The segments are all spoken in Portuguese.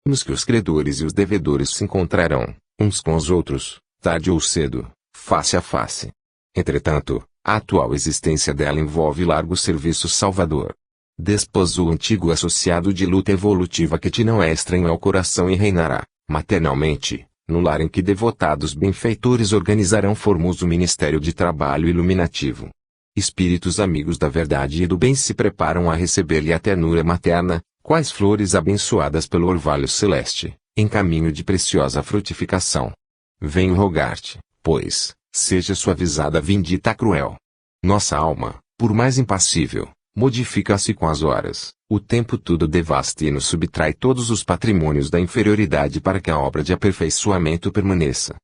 nos que os credores e os devedores se encontrarão, uns com os outros, tarde ou cedo, face a face. Entretanto, a atual existência dela envolve largo serviço salvador. Desposa o antigo associado de luta evolutiva que te não é estranho ao coração e reinará, maternalmente, no lar em que devotados benfeitores organizarão formoso ministério de trabalho iluminativo. Espíritos amigos da verdade e do bem se preparam a receber-lhe a ternura materna, quais flores abençoadas pelo orvalho celeste, em caminho de preciosa frutificação. Venho rogar-te, pois, seja suavizada a vindita cruel. Nossa alma, por mais impassível, modifica-se com as horas, o tempo tudo devasta e nos subtrai todos os patrimônios da inferioridade para que a obra de aperfeiçoamento permaneça.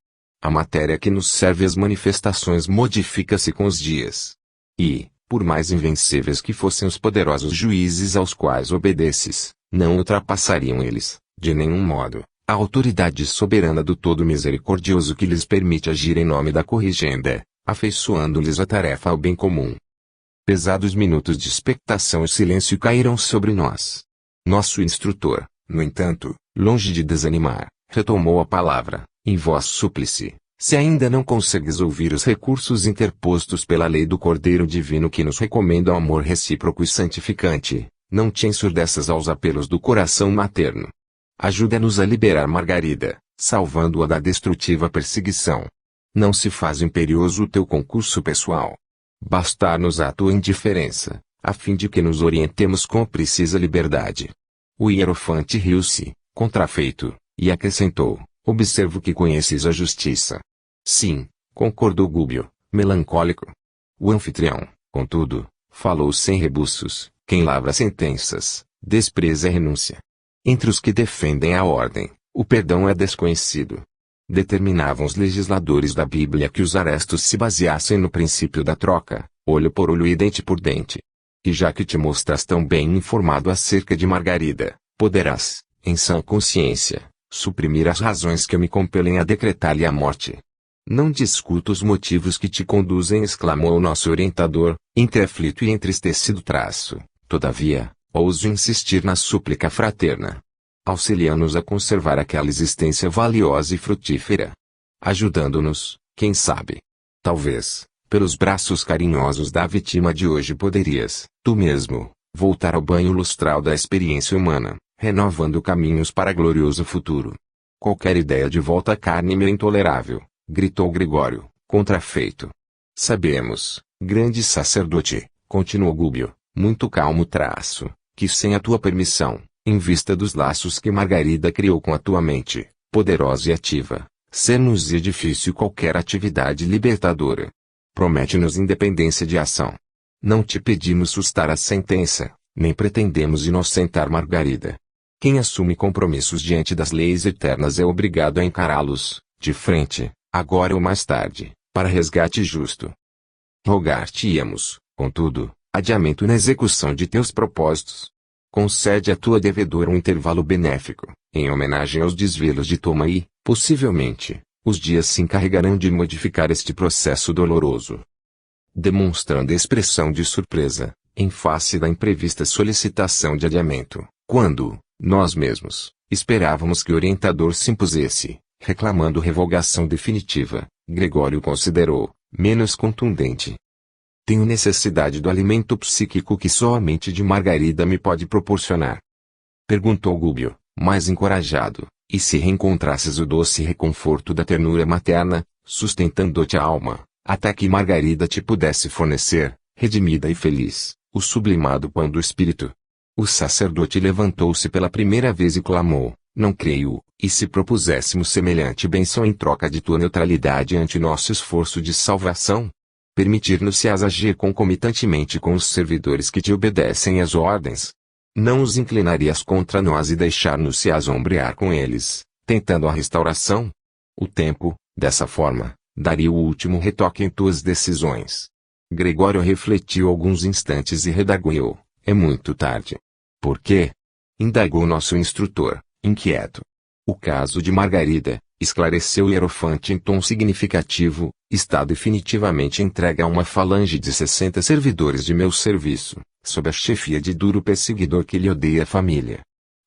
A matéria que nos serve as manifestações modifica-se com os dias. E, por mais invencíveis que fossem os poderosos juízes aos quais obedeces, não ultrapassariam eles, de nenhum modo, a autoridade soberana do Todo Misericordioso que lhes permite agir em nome da corrigenda, afeiçoando-lhes a tarefa ao bem comum. Pesados minutos de expectação e silêncio caíram sobre nós. Nosso instrutor, no entanto, longe de desanimar, retomou a palavra, em voz súplice. Se ainda não consegues ouvir os recursos interpostos pela lei do Cordeiro Divino que nos recomenda o amor recíproco e santificante, não te ensurdeças aos apelos do coração materno. Ajuda-nos a liberar Margarida, salvando-a da destrutiva perseguição. Não se faz imperioso o teu concurso pessoal. Bastar-nos a tua indiferença, a fim de que nos orientemos com precisa liberdade. O hierofante riu-se, contrafeito, e acrescentou, observo que conheces a justiça. Sim, concordou Gúbio, melancólico. O anfitrião, contudo, falou sem rebuços, quem lavra sentenças, despreza a renúncia. Entre os que defendem a ordem, o perdão é desconhecido. Determinavam os legisladores da Bíblia que os arestos se baseassem no princípio da troca, olho por olho e dente por dente. E já que te mostras tão bem informado acerca de Margarida, poderás, em sã consciência, suprimir as razões que me compelem a decretar-lhe a morte. Não discuto os motivos que te conduzem, exclamou o nosso orientador, entre aflito e entristecido traço. Todavia, ouso insistir na súplica fraterna. Auxilia-nos a conservar aquela existência valiosa e frutífera. Ajudando-nos, quem sabe? Talvez, pelos braços carinhosos da vítima de hoje poderias, tu mesmo, voltar ao banho lustral da experiência humana, renovando caminhos para glorioso futuro. Qualquer ideia de volta à carne me é intolerável, gritou Gregório, contrafeito. Sabemos, grande sacerdote, continuou Gúbio, muito calmo traço, que sem a tua permissão, em vista dos laços que Margarida criou com a tua mente, poderosa e ativa, ser-nos-ia difícil qualquer atividade libertadora. Promete-nos independência de ação. Não te pedimos sustar a sentença, nem pretendemos inocentar Margarida. Quem assume compromissos diante das leis eternas é obrigado a encará-los, de frente, agora ou mais tarde, para resgate justo. Rogar-te-íamos, contudo, adiamento na execução de teus propósitos. Concede à tua devedora um intervalo benéfico, em homenagem aos desvelos de Toma e, possivelmente, os dias se encarregarão de modificar este processo doloroso. Demonstrando expressão de surpresa, em face da imprevista solicitação de adiamento, quando, nós mesmos, esperávamos que o orientador se impusesse, reclamando revogação definitiva, Gregório considerou, menos contundente. Tenho necessidade do alimento psíquico que só a mente de Margarida me pode proporcionar. Perguntou Gúbio, mais encorajado, e se reencontrasses o doce reconforto da ternura materna, sustentando-te a alma, até que Margarida te pudesse fornecer, redimida e feliz, o sublimado pão do espírito. O sacerdote levantou-se pela primeira vez e clamou, não creio, e se propuséssemos semelhante bênção em troca de tua neutralidade ante nosso esforço de salvação? Permitir-nos-se-ás agir concomitantemente com os servidores que te obedecem às ordens? Não os inclinarias contra nós e deixar-nos-se-ás ombrear com eles, tentando a restauração? O tempo, dessa forma, daria o último retoque em tuas decisões. Gregório refletiu alguns instantes e redarguiu, é muito tarde. Por quê? Indagou nosso instrutor, inquieto. O caso de Margarida, esclareceu o hierofante em tom significativo, está definitivamente entregue a uma falange de 60 servidores de meu serviço, sob a chefia de duro perseguidor que lhe odeia a família.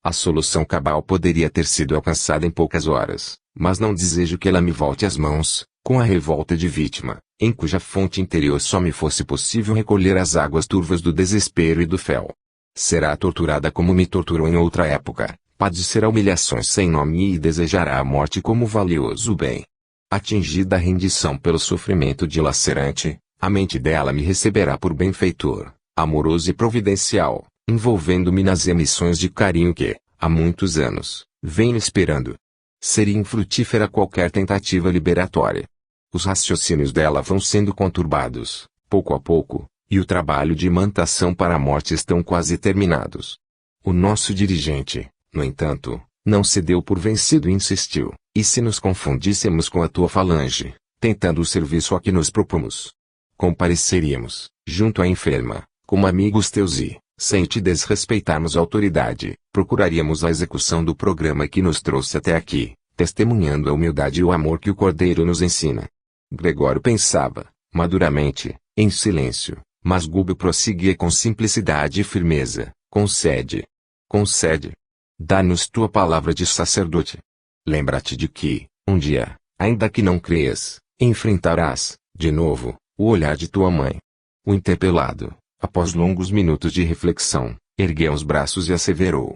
A solução cabal poderia ter sido alcançada em poucas horas, mas não desejo que ela me volte às mãos, com a revolta de vítima, em cuja fonte interior só me fosse possível recolher as águas turvas do desespero e do fel. Será torturada como me torturou em outra época, padecerá humilhações sem nome e desejará a morte como valioso bem. Atingida a rendição pelo sofrimento dilacerante, a mente dela me receberá por benfeitor, amoroso e providencial, envolvendo-me nas emissões de carinho que, há muitos anos, venho esperando. Seria infrutífera qualquer tentativa liberatória. Os raciocínios dela vão sendo conturbados, pouco a pouco, e o trabalho de imantação para a morte estão quase terminados. O nosso dirigente, no entanto, não se deu por vencido e insistiu, e se nos confundíssemos com a tua falange, tentando o serviço a que nos propomos, compareceríamos, junto à enferma, como amigos teus e, sem te desrespeitarmos a autoridade, procuraríamos a execução do programa que nos trouxe até aqui, testemunhando a humildade e o amor que o Cordeiro nos ensina. Gregório pensava, maduramente, em silêncio, mas Gúbio prosseguia com simplicidade e firmeza: concede. Concede. Dá-nos tua palavra de sacerdote. Lembra-te de que, um dia, ainda que não creias, enfrentarás, de novo, o olhar de tua mãe. O interpelado, após longos minutos de reflexão, ergueu os braços e asseverou: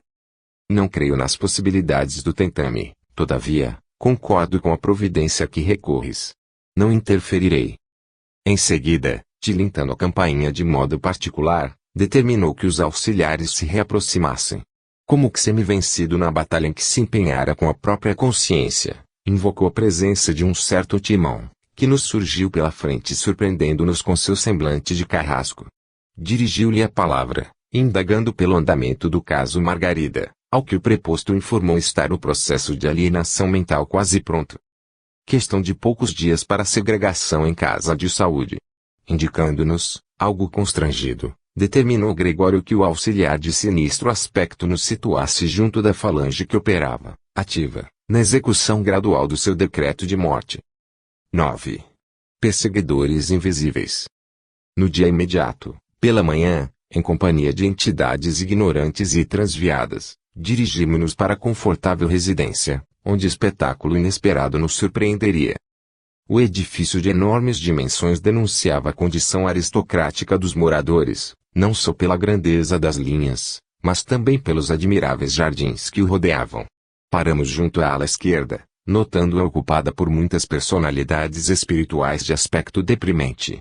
não creio nas possibilidades do tentame, todavia, concordo com a providência a que recorres. Não interferirei. Em seguida, tilintando a campainha de modo particular, determinou que os auxiliares se reaproximassem. Como que semi-vencido na batalha em que se empenhara com a própria consciência, invocou a presença de um certo Timão, que nos surgiu pela frente surpreendendo-nos com seu semblante de carrasco. Dirigiu-lhe a palavra, indagando pelo andamento do caso Margarida, ao que o preposto informou estar o processo de alienação mental quase pronto. Questão de poucos dias para a segregação em casa de saúde. Indicando-nos, algo constrangido, determinou Gregório que o auxiliar de sinistro aspecto nos situasse junto da falange que operava, ativa, na execução gradual do seu decreto de morte. 9. Perseguidores invisíveis. No dia imediato, pela manhã, em companhia de entidades ignorantes e transviadas, dirigimos-nos para a confortável residência, onde espetáculo inesperado nos surpreenderia. O edifício de enormes dimensões denunciava a condição aristocrática dos moradores, não só pela grandeza das linhas, mas também pelos admiráveis jardins que o rodeavam. Paramos junto à ala esquerda, notando-a ocupada por muitas personalidades espirituais de aspecto deprimente.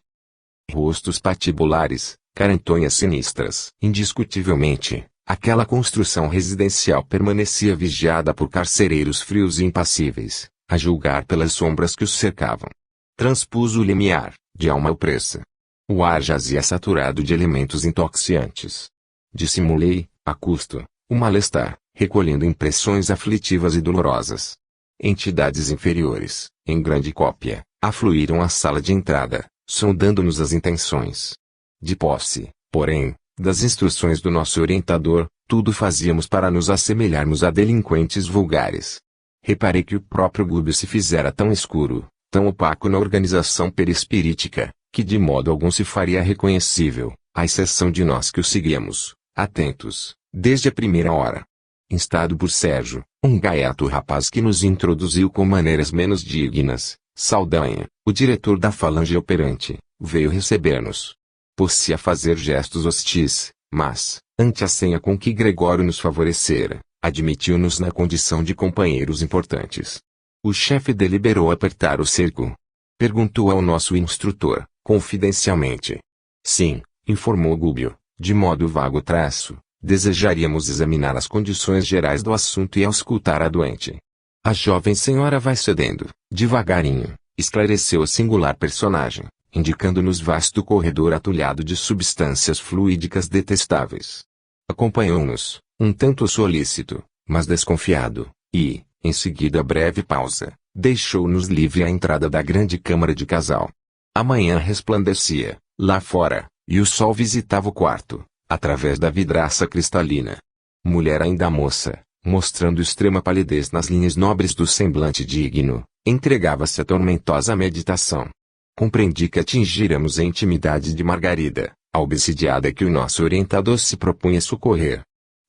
Rostos patibulares, carantonhas sinistras. Indiscutivelmente, aquela construção residencial permanecia vigiada por carcereiros frios e impassíveis, a julgar pelas sombras que os cercavam. Transpus o limiar, de alma opressa. O ar jazia saturado de elementos intoxicantes. Dissimulei, a custo, o malestar, recolhendo impressões aflitivas e dolorosas. Entidades inferiores, em grande cópia, afluíram à sala de entrada, sondando-nos as intenções. De posse, porém, das instruções do nosso orientador, tudo fazíamos para nos assemelharmos a delinquentes vulgares. Reparei que o próprio Gúbio se fizera tão escuro, tão opaco na organização perispirítica, que de modo algum se faria reconhecível, à exceção de nós que o seguíamos, atentos, desde a primeira hora. Instado por Sérgio, um gaiato rapaz que nos introduziu com maneiras menos dignas, Saldanha, o diretor da falange operante, veio receber-nos. Pôs-se a fazer gestos hostis, mas, ante a senha com que Gregório nos favorecera, admitiu-nos na condição de companheiros importantes. O chefe deliberou apertar o cerco. Perguntou ao nosso instrutor, confidencialmente. Sim, informou Gúbio, de modo vago traço, desejaríamos examinar as condições gerais do assunto e auscultar a doente. A jovem senhora vai cedendo, devagarinho, esclareceu a singular personagem, indicando-nos vasto corredor atulhado de substâncias fluídicas detestáveis. Acompanhou-nos, um tanto solícito, mas desconfiado, e, em seguida breve pausa, deixou-nos livre à entrada da grande câmara de casal. A manhã resplandecia, lá fora, e o sol visitava o quarto, através da vidraça cristalina. Mulher ainda moça, mostrando extrema palidez nas linhas nobres do semblante digno, entregava-se à tormentosa meditação. Compreendi que atingíramos a intimidade de Margarida, a obsidiada que o nosso orientador se propunha socorrer.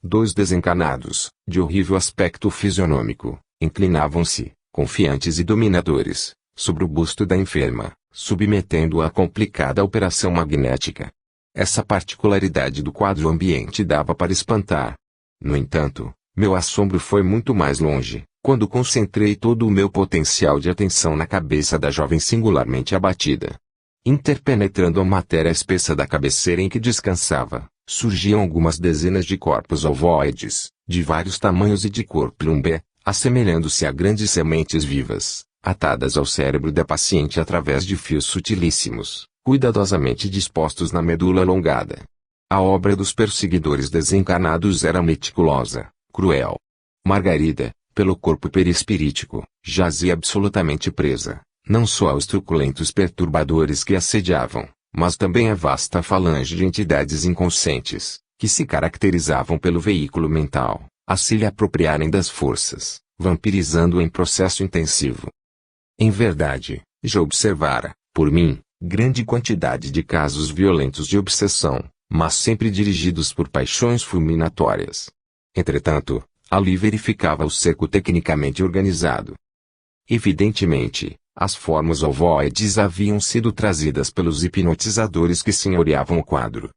Dois desencarnados, de horrível aspecto fisionômico, inclinavam-se, confiantes e dominadores, sobre o busto da enferma, submetendo-a a complicada operação magnética. Essa particularidade do quadro ambiente dava para espantar. No entanto, meu assombro foi muito mais longe, quando concentrei todo o meu potencial de atenção na cabeça da jovem singularmente abatida. Interpenetrando a matéria espessa da cabeceira em que descansava, surgiam algumas dezenas de corpos ovoides, de vários tamanhos e de cor plumbé, assemelhando-se a grandes sementes vivas, atadas ao cérebro da paciente através de fios sutilíssimos, cuidadosamente dispostos na medula alongada. A obra dos perseguidores desencarnados era meticulosa, cruel. Margarida, pelo corpo perispirítico, jazia absolutamente presa, não só aos truculentos perturbadores que assediavam, mas também à vasta falange de entidades inconscientes, que se caracterizavam pelo veículo mental, a se lhe apropriarem das forças, vampirizando-o em processo intensivo. Em verdade, já observara, por mim, grande quantidade de casos violentos de obsessão, mas sempre dirigidos por paixões fulminatórias. Entretanto, ali verificava o cerco tecnicamente organizado. Evidentemente, as formas ovoides haviam sido trazidas pelos hipnotizadores que senhoreavam o quadro.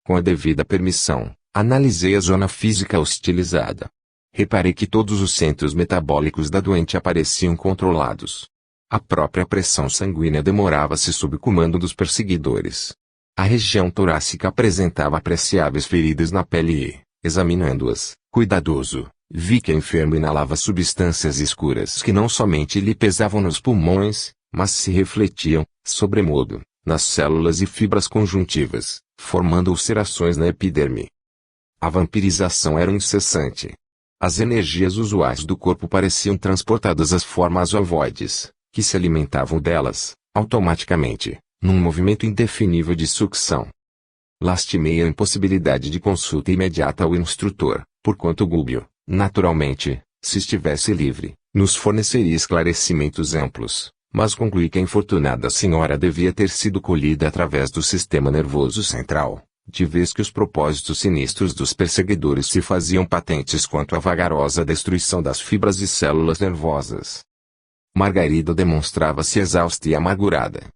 Com a devida permissão, analisei a zona física hostilizada. Reparei que todos os centros metabólicos da doente apareciam controlados. A própria pressão sanguínea demorava-se sob o comando dos perseguidores. A região torácica apresentava apreciáveis feridas na pele e, examinando-as, cuidadoso, vi que a enferma inalava substâncias escuras que não somente lhe pesavam nos pulmões, mas se refletiam, sobremodo, nas células e fibras conjuntivas, formando ulcerações na epiderme. A vampirização era incessante. As energias usuais do corpo pareciam transportadas às formas ovoides, que se alimentavam delas, automaticamente, num movimento indefinível de sucção. Lastimei a impossibilidade de consulta imediata ao instrutor, porquanto Gúbio, naturalmente, se estivesse livre, nos forneceria esclarecimentos amplos, mas concluí que a infortunada senhora devia ter sido colhida através do sistema nervoso central, de vez que os propósitos sinistros dos perseguidores se faziam patentes quanto à vagarosa destruição das fibras e células nervosas. Margarida demonstrava-se exausta e amargurada.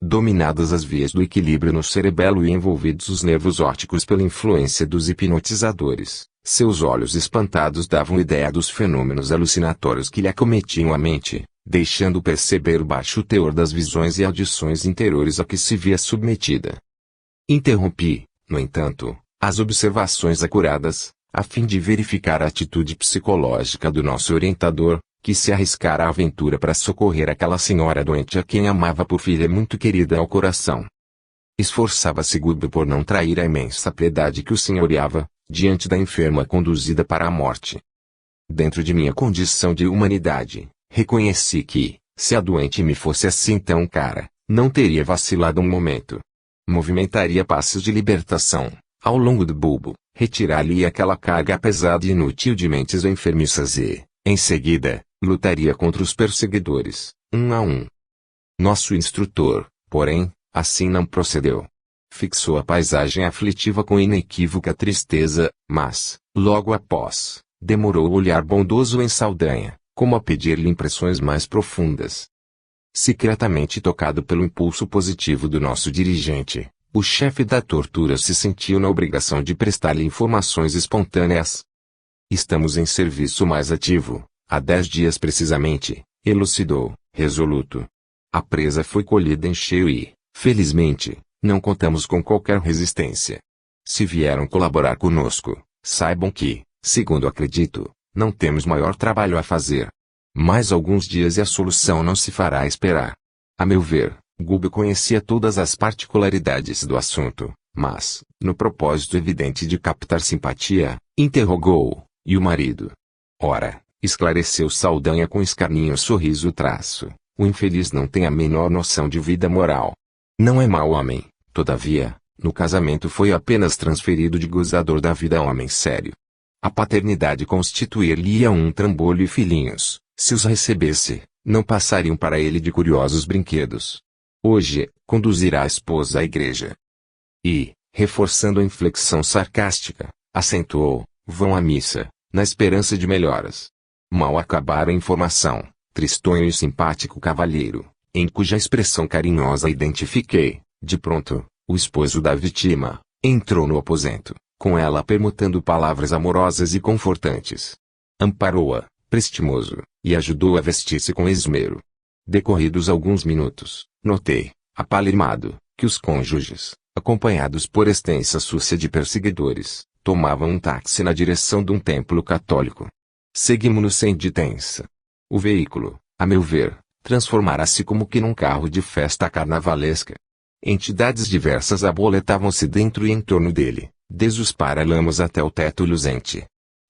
Dominadas as vias do equilíbrio no cerebelo e envolvidos os nervos ópticos pela influência dos hipnotizadores, seus olhos espantados davam ideia dos fenômenos alucinatórios que lhe acometiam a mente, deixando perceber o baixo teor das visões e audições interiores a que se via submetida. Interrompi, no entanto, as observações acuradas, a fim de verificar a atitude psicológica do nosso orientador, que se arriscara à aventura para socorrer aquela senhora doente a quem amava por filha muito querida ao coração. Esforçava-se Gúbio por não trair a imensa piedade que o senhoreava, diante da enferma conduzida para a morte. Dentro de minha condição de humanidade, reconheci que, se a doente me fosse assim tão cara, não teria vacilado um momento. Movimentaria passos de libertação, ao longo do bulbo, retirar-lhe aquela carga pesada e inútil de mentes enfermiças e, em seguida, lutaria contra os perseguidores, um a um. Nosso instrutor, porém, assim não procedeu. Fixou a paisagem aflitiva com inequívoca tristeza, mas, logo após, demorou o olhar bondoso em Saldanha, como a pedir-lhe impressões mais profundas. Secretamente tocado pelo impulso positivo do nosso dirigente, o chefe da tortura se sentiu na obrigação de prestar-lhe informações espontâneas. Estamos em serviço mais ativo. Há 10 dias precisamente, elucidou, resoluto. A presa foi colhida em cheio e, felizmente, não contamos com qualquer resistência. Se vieram colaborar conosco, saibam que, segundo acredito, não temos maior trabalho a fazer. Mais alguns dias e a solução não se fará esperar. A meu ver, Gúbio conhecia todas as particularidades do assunto, mas, no propósito evidente de captar simpatia, interrogou-o, e o marido? Ora, esclareceu Saldanha com escarninho sorriso traço, o infeliz não tem a menor noção de vida moral. Não é mau homem, todavia, no casamento foi apenas transferido de gozador da vida a homem sério. A paternidade constituir-lhe-ia um trambolho e filhinhos, se os recebesse, não passariam para ele de curiosos brinquedos. Hoje, conduzirá a esposa à igreja. E, reforçando a inflexão sarcástica, acentuou, Vão à missa, na esperança de melhoras. Mal acabaram a informação, tristonho e simpático cavalheiro, em cuja expressão carinhosa identifiquei, de pronto, o esposo da vítima, entrou no aposento, com ela permutando palavras amorosas e confortantes. Amparou-a, prestimoso, e ajudou a vestir-se com esmero. Decorridos alguns minutos, notei, apalimado, que os cônjuges, acompanhados por extensa súcia de perseguidores, tomavam um táxi na direção de um templo católico. Seguimos-nos sem detença. O veículo, a meu ver, transformara-se como que num carro de festa carnavalesca. Entidades diversas aboletavam-se dentro e em torno dele, desde os paralamas até o teto luzente.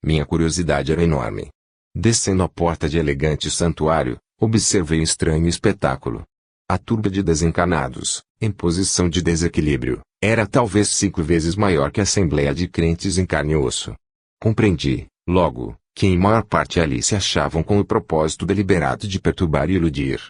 Minha curiosidade era enorme. Descendo a porta de elegante santuário, observei um estranho espetáculo. A turba de desencanados, em posição de desequilíbrio, era talvez 5 vezes maior que a assembleia de crentes em carne e osso. Compreendi, logo, que em maior parte ali se achavam com o propósito deliberado de perturbar e iludir.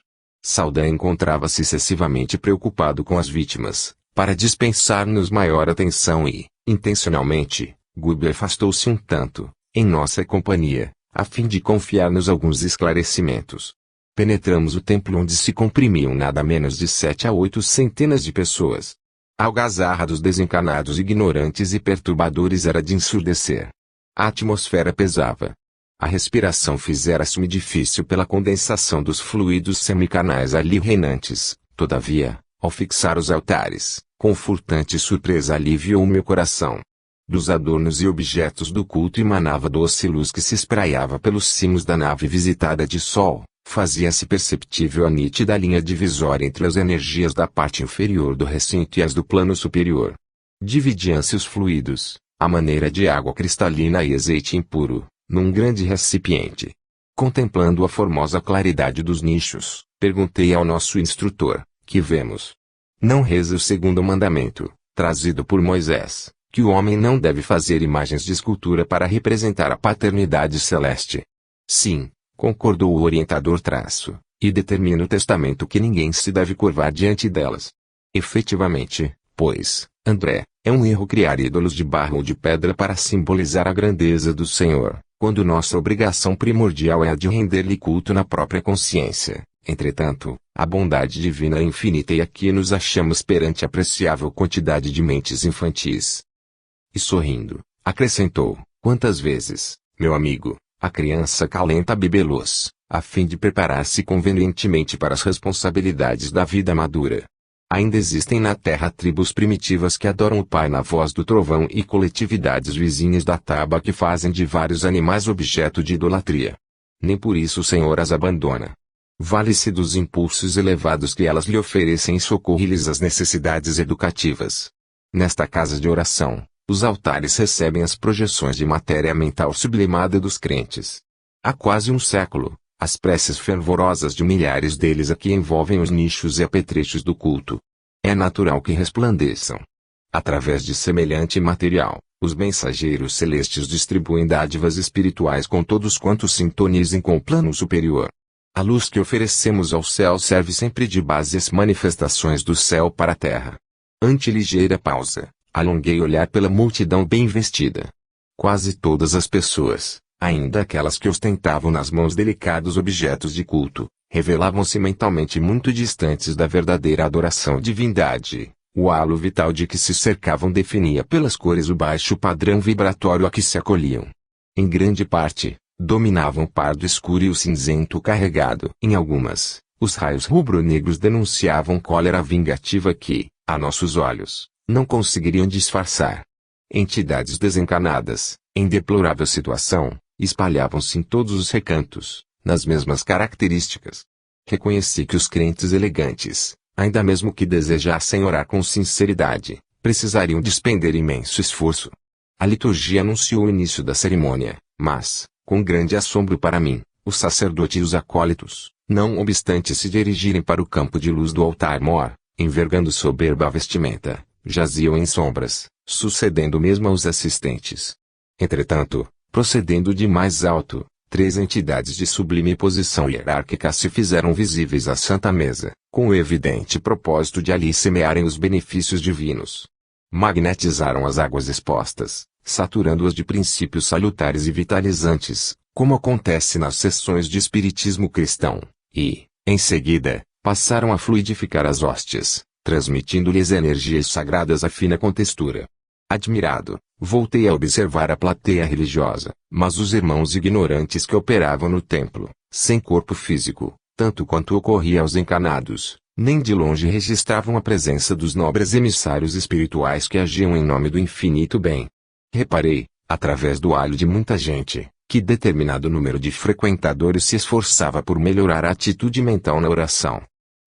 Saldanha encontrava-se excessivamente preocupado com as vítimas, para dispensar-nos maior atenção e, intencionalmente, Gubbio afastou-se um tanto, em nossa companhia, a fim de confiar-nos alguns esclarecimentos. Penetramos o templo onde se comprimiam nada menos de 7 a 8 centenas de pessoas. A algazarra dos desencanados ignorantes e perturbadores era de ensurdecer. A atmosfera pesava. A respiração fizera-se-me difícil pela condensação dos fluidos semicarnais ali reinantes, todavia, ao fixar os altares, confortante surpresa aliviou meu coração. Dos adornos e objetos do culto emanava doce luz que se espraiava pelos cimos da nave visitada de sol, fazia-se perceptível a nítida linha divisória entre as energias da parte inferior do recinto e as do plano superior. Dividiam-se os fluidos, à maneira de água cristalina e azeite impuro, num grande recipiente. Contemplando a formosa claridade dos nichos, perguntei ao nosso instrutor, que vemos? Não reza o segundo mandamento, trazido por Moisés, que o homem não deve fazer imagens de escultura para representar a paternidade celeste. Sim, concordou o orientador traço, e determina o testamento que ninguém se deve curvar diante delas. Efetivamente, pois, André, é um erro criar ídolos de barro ou de pedra para simbolizar a grandeza do Senhor, quando nossa obrigação primordial é a de render-lhe culto na própria consciência. Entretanto, a bondade divina é infinita e aqui nos achamos perante apreciável quantidade de mentes infantis. E sorrindo, acrescentou, quantas vezes, meu amigo, a criança calenta bibelôs, a fim de preparar-se convenientemente para as responsabilidades da vida madura. Ainda existem na Terra tribos primitivas que adoram o Pai na voz do trovão e coletividades vizinhas da taba que fazem de vários animais objeto de idolatria. Nem por isso o Senhor as abandona. Vale-se dos impulsos elevados que elas lhe oferecem e socorre-lhes as necessidades educativas. Nesta casa de oração, os altares recebem as projeções de matéria mental sublimada dos crentes. Há quase um século, as preces fervorosas de milhares deles aqui envolvem os nichos e apetrechos do culto. É natural que resplandeçam. Através de semelhante material, os mensageiros celestes distribuem dádivas espirituais com todos quantos sintonizem com o plano superior. A luz que oferecemos ao céu serve sempre de base às manifestações do céu para a terra. Ante ligeira pausa, alonguei olhar pela multidão bem vestida. Quase todas as pessoas, ainda aquelas que ostentavam nas mãos delicados objetos de culto, revelavam-se mentalmente muito distantes da verdadeira adoração à divindade. O halo vital de que se cercavam definia pelas cores o baixo padrão vibratório a que se acolhiam. Em grande parte, dominavam o pardo escuro e o cinzento carregado. Em algumas, os raios rubro-negros denunciavam cólera vingativa que, a nossos olhos, não conseguiriam disfarçar. Entidades desencanadas, em deplorável situação, espalhavam-se em todos os recantos, nas mesmas características. Reconheci que os crentes elegantes, ainda mesmo que desejassem orar com sinceridade, precisariam despender imenso esforço. A liturgia anunciou o início da cerimônia, mas, com grande assombro para mim, o sacerdote e os acólitos, não obstante se dirigirem para o campo de luz do altar-mor, envergando soberba vestimenta, jaziam em sombras, sucedendo mesmo aos assistentes. Entretanto, procedendo de mais alto, 3 entidades de sublime posição hierárquica se fizeram visíveis à Santa Mesa, com o evidente propósito de ali semearem os benefícios divinos. Magnetizaram as águas expostas, saturando-as de princípios salutares e vitalizantes, como acontece nas sessões de espiritismo cristão, e, em seguida, passaram a fluidificar as hóstias, transmitindo-lhes energias sagradas à fina contextura. Admirado, voltei a observar a plateia religiosa, mas os irmãos ignorantes que operavam no templo, sem corpo físico, tanto quanto ocorria aos encarnados, nem de longe registravam a presença dos nobres emissários espirituais que agiam em nome do infinito bem. Reparei, através do olho de muita gente, que determinado número de frequentadores se esforçava por melhorar a atitude mental na oração.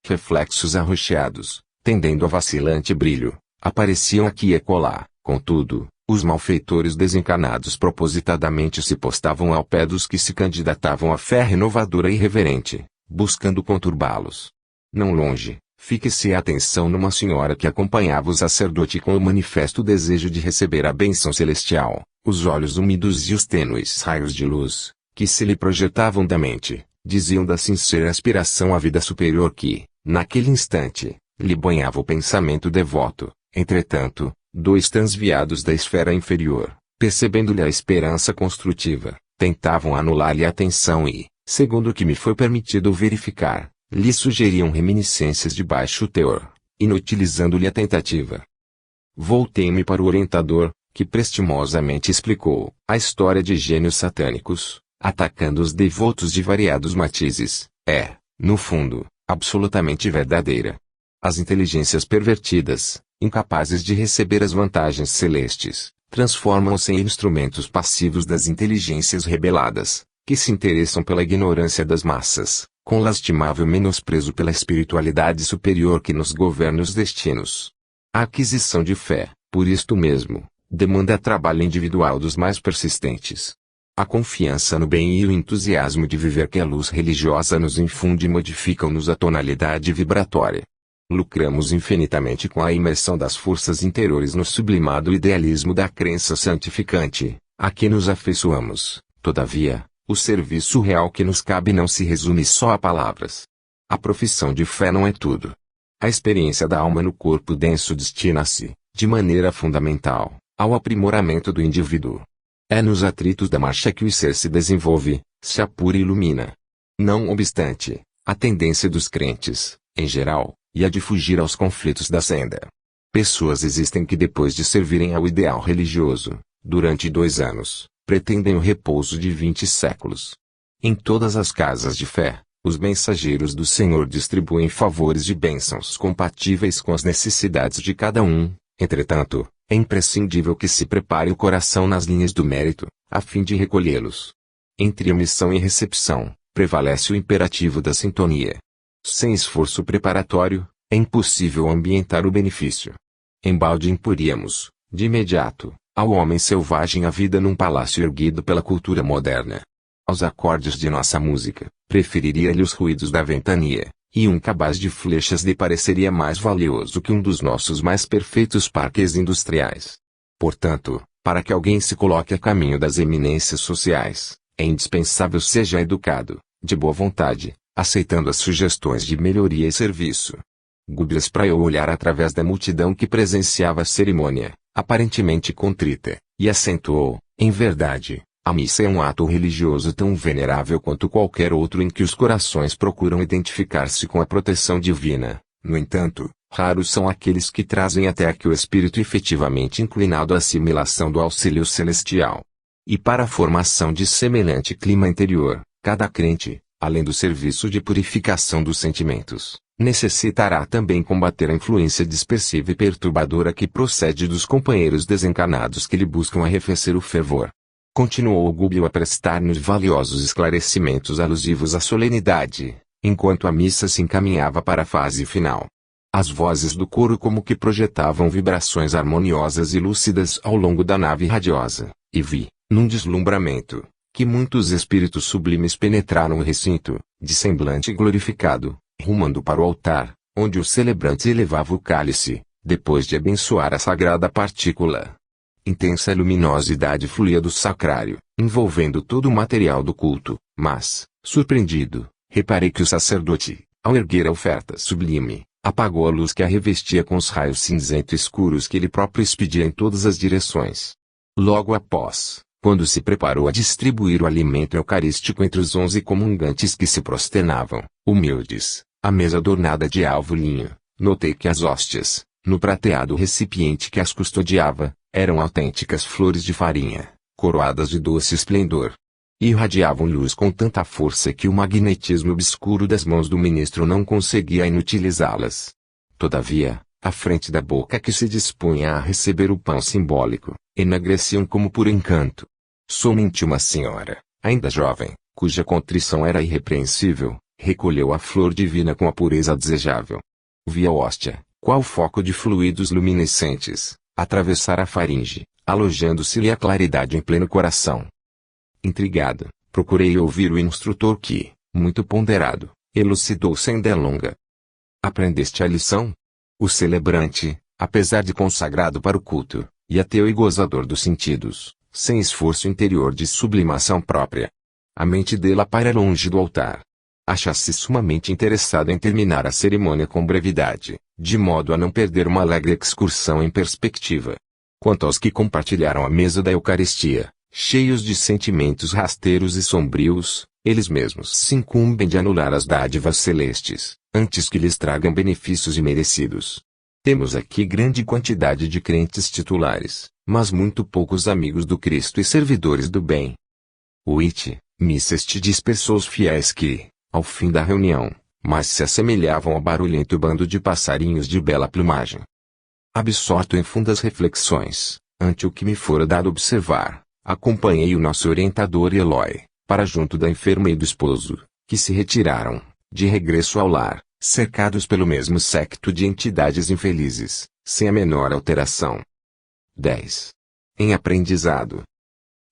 Reflexos arroxeados, tendendo a vacilante brilho, apareciam aqui e acolá. Contudo, os malfeitores desencarnados propositadamente se postavam ao pé dos que se candidatavam à fé renovadora e irreverente, buscando conturbá-los. Não longe, fixe a atenção numa senhora que acompanhava o sacerdote com o manifesto desejo de receber a bênção celestial, os olhos úmidos e os tênues raios de luz, que se lhe projetavam da mente, diziam da sincera aspiração à vida superior que, naquele instante, lhe banhava o pensamento devoto. Entretanto, dois transviados da esfera inferior, percebendo-lhe a esperança construtiva, tentavam anular-lhe a atenção e, segundo o que me foi permitido verificar, lhe sugeriam reminiscências de baixo teor, inutilizando-lhe a tentativa. Voltei-me para o orientador, que prestimosamente explicou a história de gênios satânicos, atacando os devotos de variados matizes. No fundo, absolutamente verdadeira. As inteligências pervertidas, incapazes de receber as vantagens celestes, transformam-se em instrumentos passivos das inteligências rebeladas, que se interessam pela ignorância das massas, com lastimável menosprezo pela espiritualidade superior que nos governa os destinos. A aquisição de fé, por isto mesmo, demanda trabalho individual dos mais persistentes. A confiança no bem e o entusiasmo de viver que a luz religiosa nos infunde modificam-nos a tonalidade vibratória. Lucramos infinitamente com a imersão das forças interiores no sublimado idealismo da crença santificante, a que nos afeiçoamos. Todavia, o serviço real que nos cabe não se resume só a palavras. A profissão de fé não é tudo. A experiência da alma no corpo denso destina-se, de maneira fundamental, ao aprimoramento do indivíduo. É nos atritos da marcha que o ser se desenvolve, se apura e ilumina. Não obstante, a tendência dos crentes, em geral, e a de fugir aos conflitos da senda. Pessoas existem que depois de servirem ao ideal religioso, durante 2 anos, pretendem o repouso de 20 séculos. Em todas as casas de fé, os mensageiros do Senhor distribuem favores de bênçãos compatíveis com as necessidades de cada um. Entretanto, é imprescindível que se prepare o coração nas linhas do mérito, a fim de recolhê-los. Entre emissão e recepção, prevalece o imperativo da sintonia. Sem esforço preparatório, é impossível ambientar o benefício. Embalde impuríamos, de imediato, ao homem selvagem a vida num palácio erguido pela cultura moderna. Aos acordes de nossa música, preferiria-lhe os ruídos da ventania, e um cabaz de flechas lhe pareceria mais valioso que um dos nossos mais perfeitos parques industriais. Portanto, para que alguém se coloque a caminho das eminências sociais, é indispensável seja educado, de boa vontade, aceitando as sugestões de melhoria e serviço. Gubbio espraiou o olhar através da multidão que presenciava a cerimônia, aparentemente contrita, e acentuou, em verdade, a missa é um ato religioso tão venerável quanto qualquer outro em que os corações procuram identificar-se com a proteção divina. No entanto, raros são aqueles que trazem até aqui o espírito efetivamente inclinado à assimilação do auxílio celestial. E para a formação de semelhante clima interior, cada crente, além do serviço de purificação dos sentimentos, necessitará também combater a influência dispersiva e perturbadora que procede dos companheiros desencarnados que lhe buscam arrefecer o fervor. Continuou Gubbio a prestar-nos valiosos esclarecimentos alusivos à solenidade, enquanto a missa se encaminhava para a fase final. As vozes do coro como que projetavam vibrações harmoniosas e lúcidas ao longo da nave radiosa, e vi, num deslumbramento, que muitos espíritos sublimes penetraram o recinto, de semblante glorificado, rumando para o altar, onde o celebrante elevava o cálice, depois de abençoar a sagrada partícula. Intensa luminosidade fluía do sacrário, envolvendo todo o material do culto, mas, surpreendido, reparei que o sacerdote, ao erguer a oferta sublime, apagou a luz que a revestia com os raios cinzento escuros que ele próprio expedia em todas as direções. Logo após, quando se preparou a distribuir o alimento eucarístico entre os 11 comungantes que se prosternavam, humildes, à mesa adornada de alvo linho, notei que as hóstias, no prateado recipiente que as custodiava, eram autênticas flores de farinha, coroadas de doce esplendor. Irradiavam luz com tanta força que o magnetismo obscuro das mãos do ministro não conseguia inutilizá-las. Todavia, à frente da boca que se dispunha a receber o pão simbólico, enegreciam como por encanto. Somente uma senhora, ainda jovem, cuja contrição era irrepreensível, recolheu a flor divina com a pureza desejável. Vi a hóstia, qual foco de fluidos luminescentes, atravessar a faringe, alojando-se-lhe a claridade em pleno coração. Intrigado, procurei ouvir o instrutor que, muito ponderado, elucidou sem delonga. Aprendeste a lição? O celebrante, apesar de consagrado para o culto, e ateu e gozador dos sentidos, sem esforço interior de sublimação própria. A mente dele para longe do altar. Acha-se sumamente interessado em terminar a cerimônia com brevidade, de modo a não perder uma alegre excursão em perspectiva. Quanto aos que compartilharam a mesa da Eucaristia, cheios de sentimentos rasteiros e sombrios, eles mesmos se incumbem de anular as dádivas celestes, antes que lhes tragam benefícios imerecidos. Temos aqui grande quantidade de crentes titulares, mas muito poucos amigos do Cristo e servidores do bem. O it, misseste dispersou os fiéis que, ao fim da reunião, mais se assemelhavam ao barulhento bando de passarinhos de bela plumagem. Absorto em fundas reflexões, ante o que me fora dado observar, acompanhei o nosso orientador e Eloy, para junto da enferma e do esposo, que se retiraram, de regresso ao lar, cercados pelo mesmo séquito de entidades infelizes, sem a menor alteração. 10. Em aprendizado.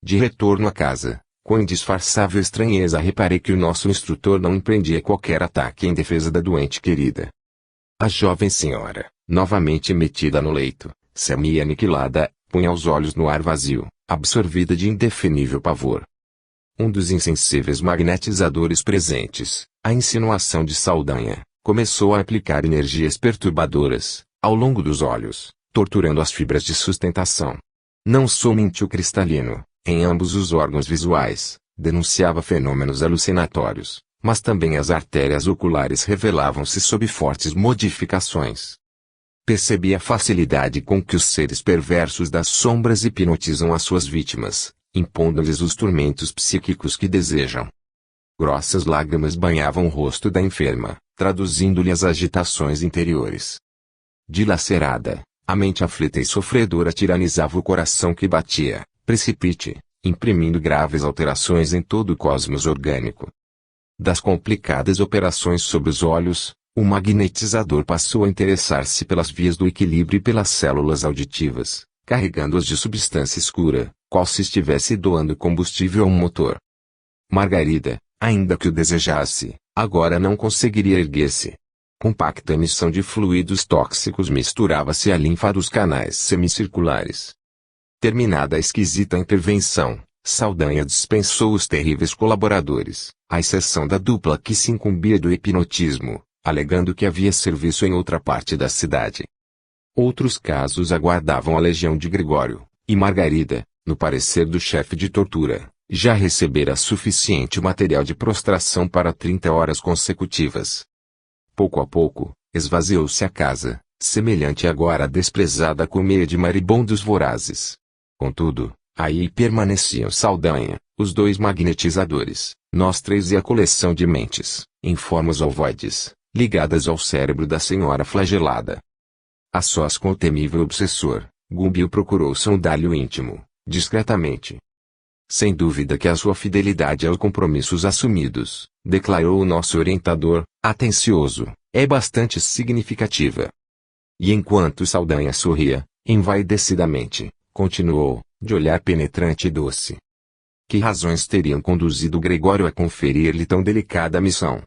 De retorno a casa, com indisfarçável estranheza reparei que o nosso instrutor não empreendia qualquer ataque em defesa da doente querida. A jovem senhora, novamente metida no leito, semi-aniquilada, punha os olhos no ar vazio, absorvida de indefinível pavor. Um dos insensíveis magnetizadores presentes, a insinuação de Saldanha, começou a aplicar energias perturbadoras, ao longo dos olhos, torturando as fibras de sustentação. Não somente o cristalino, em ambos os órgãos visuais, denunciava fenômenos alucinatórios, mas também as artérias oculares revelavam-se sob fortes modificações. Percebi a facilidade com que os seres perversos das sombras hipnotizam as suas vítimas, impondo-lhes os tormentos psíquicos que desejam. Grossas lágrimas banhavam o rosto da enferma, traduzindo-lhe as agitações interiores. Dilacerada, a mente aflita e sofredora tiranizava o coração que batia, precipite, imprimindo graves alterações em todo o cosmos orgânico. Das complicadas operações sobre os olhos, o magnetizador passou a interessar-se pelas vias do equilíbrio e pelas células auditivas, carregando-as de substância escura, qual se estivesse doando combustível a um motor. Margarida, ainda que o desejasse, agora não conseguiria erguer-se. Compacta emissão de fluidos tóxicos misturava-se à linfa dos canais semicirculares. Terminada a esquisita intervenção, Saldanha dispensou os terríveis colaboradores, à exceção da dupla que se incumbia do hipnotismo, alegando que havia serviço em outra parte da cidade. Outros casos aguardavam a legião de Gregório, e Margarida, no parecer do chefe de tortura, já recebera suficiente material de prostração para 30 horas consecutivas. Pouco a pouco, esvaziou-se a casa, semelhante agora à desprezada colmeia de maribondos vorazes. Contudo, aí permaneciam Saldanha, os dois magnetizadores, nós três e a coleção de mentes, em formas ovoides, ligadas ao cérebro da senhora flagelada. A sós com o temível obsessor, Gumbio procurou sondar-lhe o íntimo, discretamente. Sem dúvida que a sua fidelidade aos compromissos assumidos, declarou o nosso orientador, atencioso, é bastante significativa. E enquanto Saldanha sorria, envaidecidamente, continuou, de olhar penetrante e doce. Que razões teriam conduzido Gregório a conferir-lhe tão delicada missão?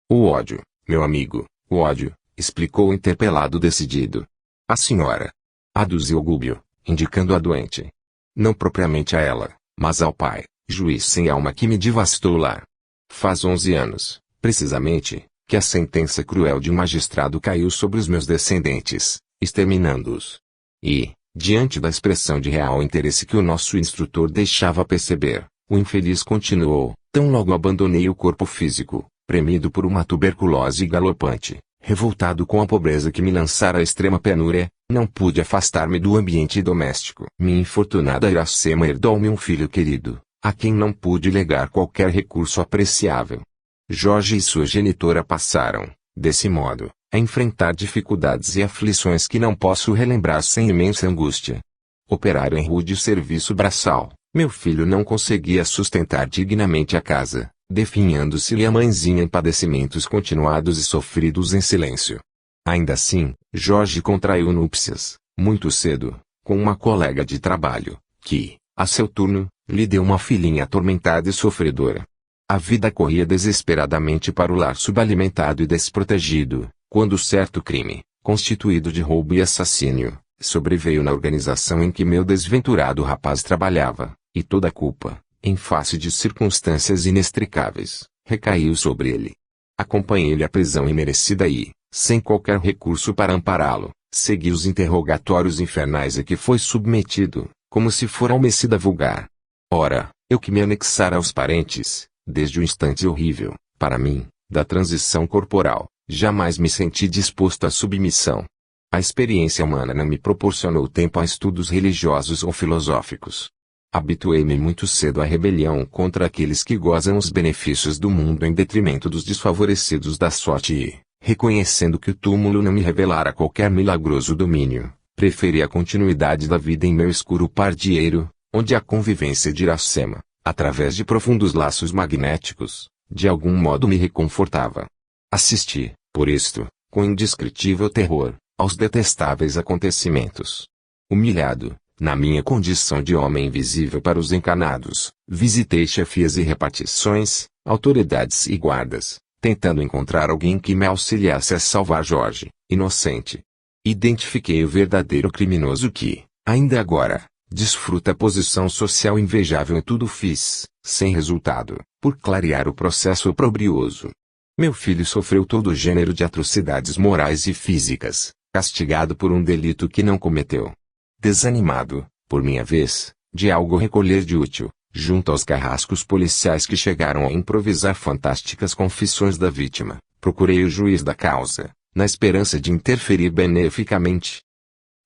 O ódio, meu amigo, o ódio, explicou o interpelado decidido. A senhora. Aduziu Gúbio, indicando a doente. Não propriamente a ela, mas ao pai, juiz sem alma que me devastou o lar. Faz 11 anos, precisamente, que a sentença cruel de um magistrado caiu sobre os meus descendentes, exterminando-os. E, Diante da expressão de real interesse que o nosso instrutor deixava perceber, o infeliz continuou: tão logo abandonei o corpo físico, premido por uma tuberculose galopante, revoltado com a pobreza que me lançara à extrema penúria, não pude afastar-me do ambiente doméstico. Minha infortunada Iracema herdou-me um filho querido, a quem não pude legar qualquer recurso apreciável. Jorge e sua genitora passaram, desse modo, a enfrentar dificuldades e aflições que não posso relembrar sem imensa angústia. Operário em rude serviço braçal, meu filho não conseguia sustentar dignamente a casa, definhando-se-lhe a mãezinha em padecimentos continuados e sofridos em silêncio. Ainda assim, Jorge contraiu núpcias, muito cedo, com uma colega de trabalho, que, a seu turno, lhe deu uma filhinha atormentada e sofredora. A vida corria desesperadamente para o lar subalimentado e desprotegido, quando certo crime, constituído de roubo e assassínio, sobreveio na organização em que meu desventurado rapaz trabalhava, e toda a culpa, em face de circunstâncias inextricáveis, recaiu sobre ele. Acompanhei-lhe à prisão imerecida e, sem qualquer recurso para ampará-lo, segui os interrogatórios infernais a que foi submetido, como se fora homicida vulgar. Ora, eu que me anexara aos parentes, desde o instante horrível, para mim, da transição corporal, jamais me senti disposto à submissão. A experiência humana não me proporcionou tempo a estudos religiosos ou filosóficos. Habituei-me muito cedo à rebelião contra aqueles que gozam os benefícios do mundo em detrimento dos desfavorecidos da sorte e, reconhecendo que o túmulo não me revelara qualquer milagroso domínio, preferi a continuidade da vida em meu escuro pardieiro, onde a convivência de Iracema, através de profundos laços magnéticos, de algum modo me reconfortava. Assisti, por isto, com indescritível terror, aos detestáveis acontecimentos. Humilhado, na minha condição de homem invisível para os encarnados, visitei chefias e repartições, autoridades e guardas, tentando encontrar alguém que me auxiliasse a salvar Jorge, inocente. Identifiquei o verdadeiro criminoso que, ainda agora, desfruta posição social invejável e tudo fiz, sem resultado, por clarear o processo oprobrioso. Meu filho sofreu todo gênero de atrocidades morais e físicas, castigado por um delito que não cometeu. Desanimado, por minha vez, de algo recolher de útil, junto aos carrascos policiais que chegaram a improvisar fantásticas confissões da vítima, procurei o juiz da causa, na esperança de interferir beneficamente.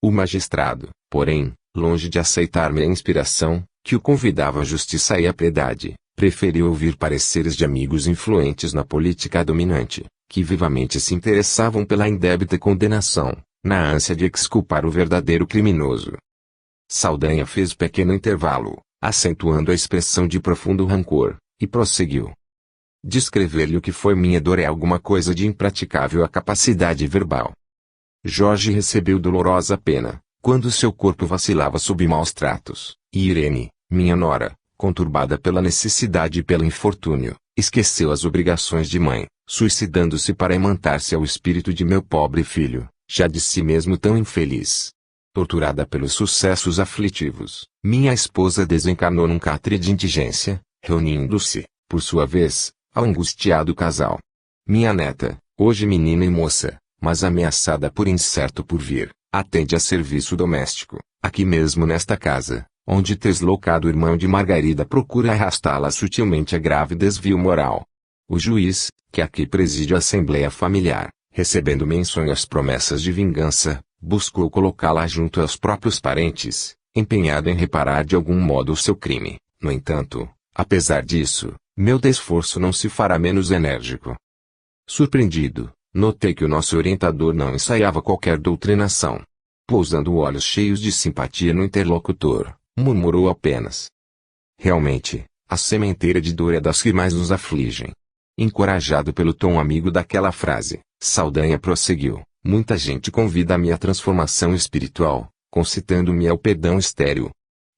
O magistrado, porém, longe de aceitar minha inspiração, que o convidava à justiça e à piedade, preferiu ouvir pareceres de amigos influentes na política dominante, que vivamente se interessavam pela indébita condenação, na ânsia de exculpar o verdadeiro criminoso. Saldanha fez pequeno intervalo, acentuando a expressão de profundo rancor, e prosseguiu. Descrever-lhe o que foi minha dor é alguma coisa de impraticável a capacidade verbal. Jorge recebeu dolorosa pena, quando seu corpo vacilava sob maus tratos, e Irene, minha nora, conturbada pela necessidade e pelo infortúnio, esqueceu as obrigações de mãe, suicidando-se para imantar-se ao espírito de meu pobre filho, já de si mesmo tão infeliz. Torturada pelos sucessos aflitivos, minha esposa desencarnou num catre de indigência, reunindo-se, por sua vez, ao angustiado casal. Minha neta, hoje menina e moça, mas ameaçada por incerto porvir, atende a serviço doméstico, aqui mesmo nesta casa, onde deslocado irmão de Margarida procura arrastá-la sutilmente a grave desvio moral. O juiz, que aqui preside a Assembleia Familiar, recebendo-me em sonho as promessas de vingança, buscou colocá-la junto aos próprios parentes, empenhado em reparar de algum modo o seu crime. No entanto, apesar disso, meu esforço não se fará menos enérgico. Surpreendido, notei que o nosso orientador não ensaiava qualquer doutrinação. Pousando olhos cheios de simpatia no interlocutor, murmurou apenas: realmente, a sementeira de dor é das que mais nos afligem. Encorajado pelo tom amigo daquela frase, Saldanha prosseguiu: muita gente convida-me à transformação espiritual, concitando-me ao perdão estéril.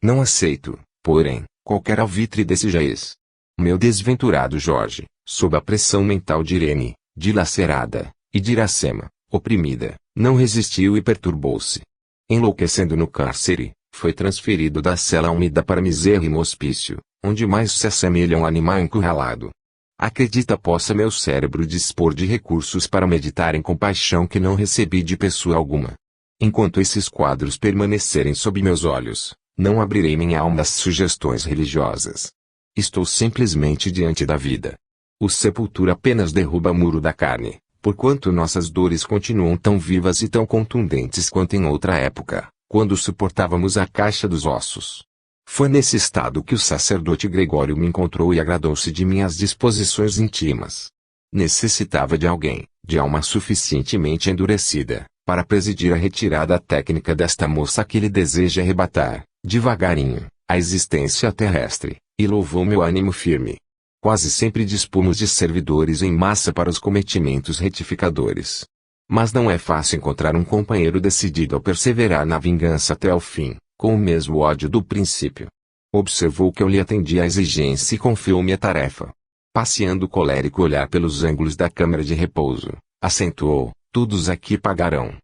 Não aceito, porém, qualquer alvitre desse jaez. Meu desventurado Jorge, sob a pressão mental de Irene, dilacerada, e de Iracema, oprimida, não resistiu e perturbou-se. Enlouquecendo no cárcere, foi transferido da cela úmida para misérrimo hospício, onde mais se assemelha a um animal encurralado. Acredita possa meu cérebro dispor de recursos para meditar em compaixão que não recebi de pessoa alguma. Enquanto esses quadros permanecerem sob meus olhos, não abrirei minha alma às sugestões religiosas. Estou simplesmente diante da vida. O sepultura apenas derruba o muro da carne, porquanto nossas dores continuam tão vivas e tão contundentes quanto em outra época, quando suportávamos a caixa dos ossos. Foi nesse estado que o sacerdote Gregório me encontrou e agradou-se de minhas disposições íntimas. Necessitava de alguém, de alma suficientemente endurecida, para presidir a retirada técnica desta moça que ele deseja arrebatar, devagarinho, a existência terrestre, e louvou meu ânimo firme. Quase sempre dispomos de servidores em massa para os cometimentos retificadores. Mas não é fácil encontrar um companheiro decidido a perseverar na vingança até ao fim, com o mesmo ódio do princípio. Observou que eu lhe atendi à exigência e confiou-me a tarefa. Passeando o colérico olhar pelos ângulos da câmara de repouso, acentuou: todos aqui pagarão.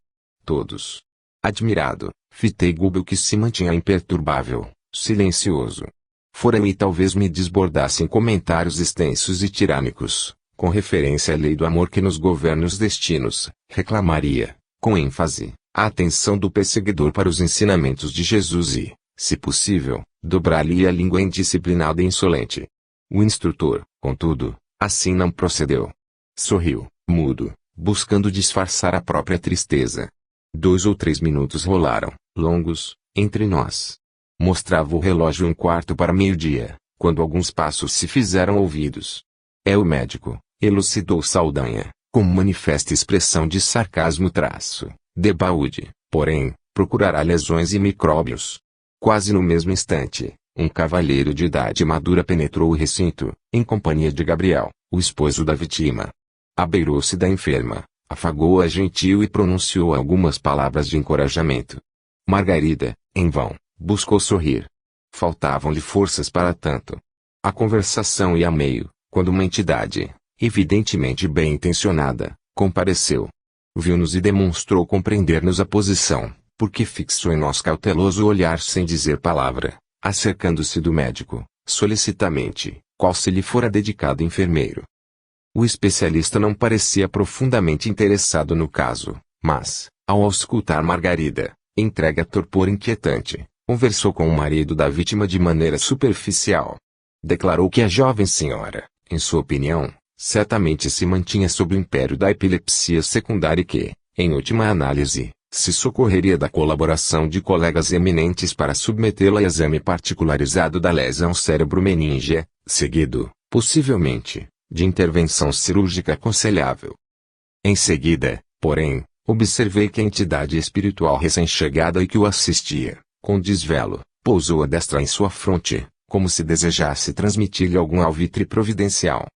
Todos. Admirado, fitei Goebel que se mantinha imperturbável, silencioso. Fora-me talvez me desbordasse em comentários extensos e tirânicos, com referência à lei do amor que nos governa os destinos, reclamaria, com ênfase, a atenção do perseguidor para os ensinamentos de Jesus e, se possível, dobrar-lhe a língua indisciplinada e insolente. O instrutor, contudo, assim não procedeu. Sorriu, mudo, buscando disfarçar a própria tristeza. 2 ou 3 minutos rolaram, longos, entre nós. Mostrava o relógio 1/4 para meio-dia, quando alguns passos se fizeram ouvidos. É o médico, elucidou Saldanha, com manifesta expressão de sarcasmo debaúde, porém, procurará lesões e micróbios. Quase no mesmo instante, um cavalheiro de idade madura penetrou o recinto, em companhia de Gabriel, o esposo da vítima. Abeirou-se da enferma, afagou-a gentil e pronunciou algumas palavras de encorajamento. Margarida, em vão, buscou sorrir. Faltavam-lhe forças para tanto. A conversação ia a meio, quando uma entidade, evidentemente bem intencionada, compareceu. Viu-nos e demonstrou compreender-nos a posição, porque fixou em nós cauteloso olhar sem dizer palavra, acercando-se do médico, solicitamente, qual se lhe fora dedicado enfermeiro. O especialista não parecia profundamente interessado no caso, mas, ao auscultar Margarida, entregue a torpor inquietante, conversou com o marido da vítima de maneira superficial. Declarou que a jovem senhora, em sua opinião, certamente se mantinha sob o império da epilepsia secundária e que, em última análise, se socorreria da colaboração de colegas eminentes para submetê-la a exame particularizado da lesão cérebro-meníngea, seguido, possivelmente, de intervenção cirúrgica aconselhável. Em seguida, porém, observei que a entidade espiritual recém-chegada e que o assistia, com desvelo, pousou a destra em sua fronte, como se desejasse transmitir-lhe algum alvitre providencial.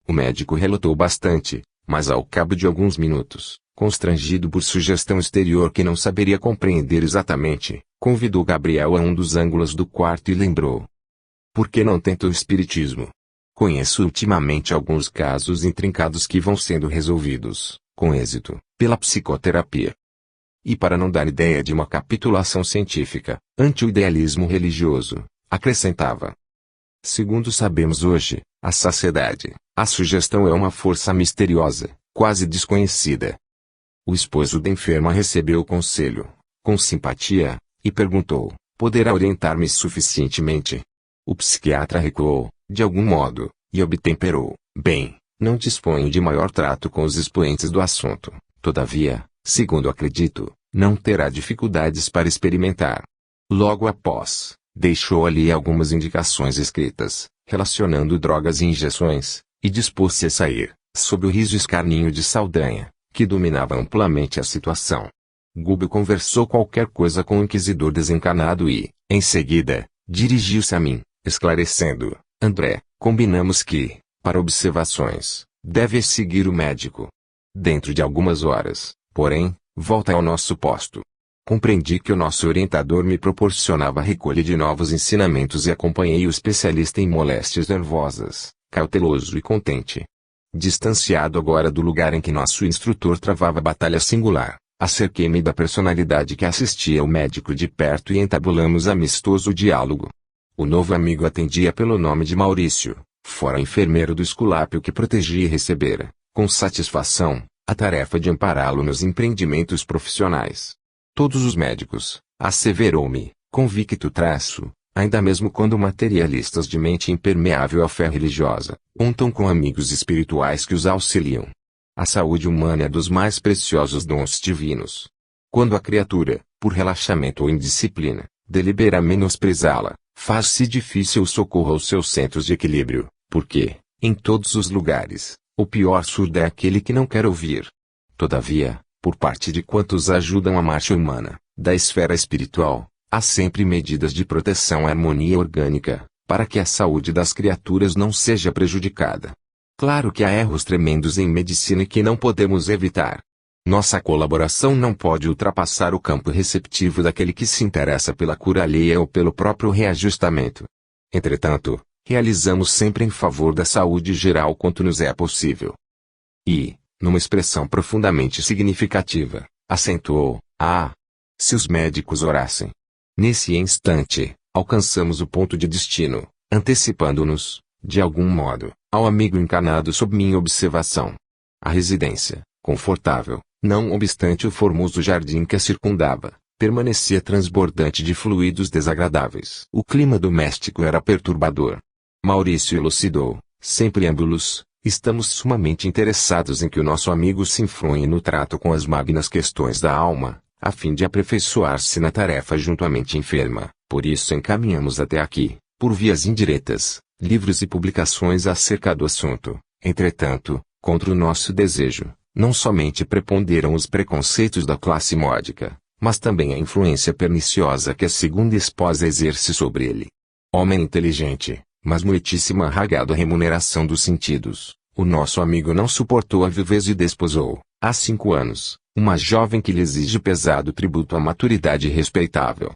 O médico relutou bastante, mas ao cabo de alguns minutos, constrangido por sugestão exterior que não saberia compreender exatamente, convidou Gabriel a um dos ângulos do quarto e lembrou: por que não tenta o espiritismo? Conheço ultimamente alguns casos intrincados que vão sendo resolvidos, com êxito, pela psicoterapia. E para não dar ideia de uma capitulação científica, ante o idealismo religioso, acrescentava: segundo sabemos hoje, a saciedade, a sugestão é uma força misteriosa, quase desconhecida. O esposo da enferma recebeu o conselho, com simpatia, e perguntou: poderá orientar-me suficientemente? O psiquiatra recuou, de algum modo, e obtemperou: bem, não disponho de maior trato com os expoentes do assunto, todavia, segundo acredito, não terá dificuldades para experimentar. Logo após, deixou ali algumas indicações escritas, relacionando drogas e injeções, e dispôs-se a sair, sob o riso escarninho de Saldanha, que dominava amplamente a situação. Goebel conversou qualquer coisa com o inquisidor desencanado e, em seguida, dirigiu-se a mim, esclarecendo: André, combinamos que, para observações, deve seguir o médico. Dentro de algumas horas, porém, volta ao nosso posto. Compreendi que o nosso orientador me proporcionava a recolha de novos ensinamentos e acompanhei o especialista em moléstias nervosas, cauteloso e contente. Distanciado agora do lugar em que nosso instrutor travava batalha singular, acerquei-me da personalidade que assistia o médico de perto e entabulamos amistoso diálogo. O novo amigo atendia pelo nome de Maurício, fora enfermeiro do Esculápio que protegia e recebera, com satisfação, a tarefa de ampará-lo nos empreendimentos profissionais. Todos os médicos, asseverou-me, convicto traço, ainda mesmo quando materialistas de mente impermeável à fé religiosa, contam com amigos espirituais que os auxiliam. A saúde humana é dos mais preciosos dons divinos. Quando a criatura, por relaxamento ou indisciplina, delibera menosprezá-la, faz-se difícil o socorro aos seus centros de equilíbrio, porque, em todos os lugares, o pior surdo é aquele que não quer ouvir. Todavia, por parte de quantos ajudam a marcha humana, da esfera espiritual, há sempre medidas de proteção à harmonia orgânica, para que a saúde das criaturas não seja prejudicada. Claro que há erros tremendos em medicina que não podemos evitar. Nossa colaboração não pode ultrapassar o campo receptivo daquele que se interessa pela cura alheia ou pelo próprio reajustamento. Entretanto, realizamos sempre em favor da saúde geral quanto nos é possível. E, numa expressão profundamente significativa, acentuou: se os médicos orassem. Nesse instante, alcançamos o ponto de destino, antecipando-nos, de algum modo, ao amigo encarnado sob minha observação. A residência, confortável, não obstante o formoso jardim que a circundava, permanecia transbordante de fluidos desagradáveis. O clima doméstico era perturbador. Maurício elucidou, sem preâmbulos: estamos sumamente interessados em que o nosso amigo se influencie no trato com as magnas questões da alma, a fim de aperfeiçoar-se na tarefa junto à mente enferma. Por isso encaminhamos até aqui, por vias indiretas, livros e publicações acerca do assunto. Entretanto, contra o nosso desejo, não somente preponderam os preconceitos da classe módica, mas também a influência perniciosa que a segunda esposa exerce sobre ele. Homem inteligente, mas muitíssimo arraigado à remuneração dos sentidos, o nosso amigo não suportou a viuvez e desposou, há 5 anos, uma jovem que lhe exige pesado tributo à maturidade respeitável.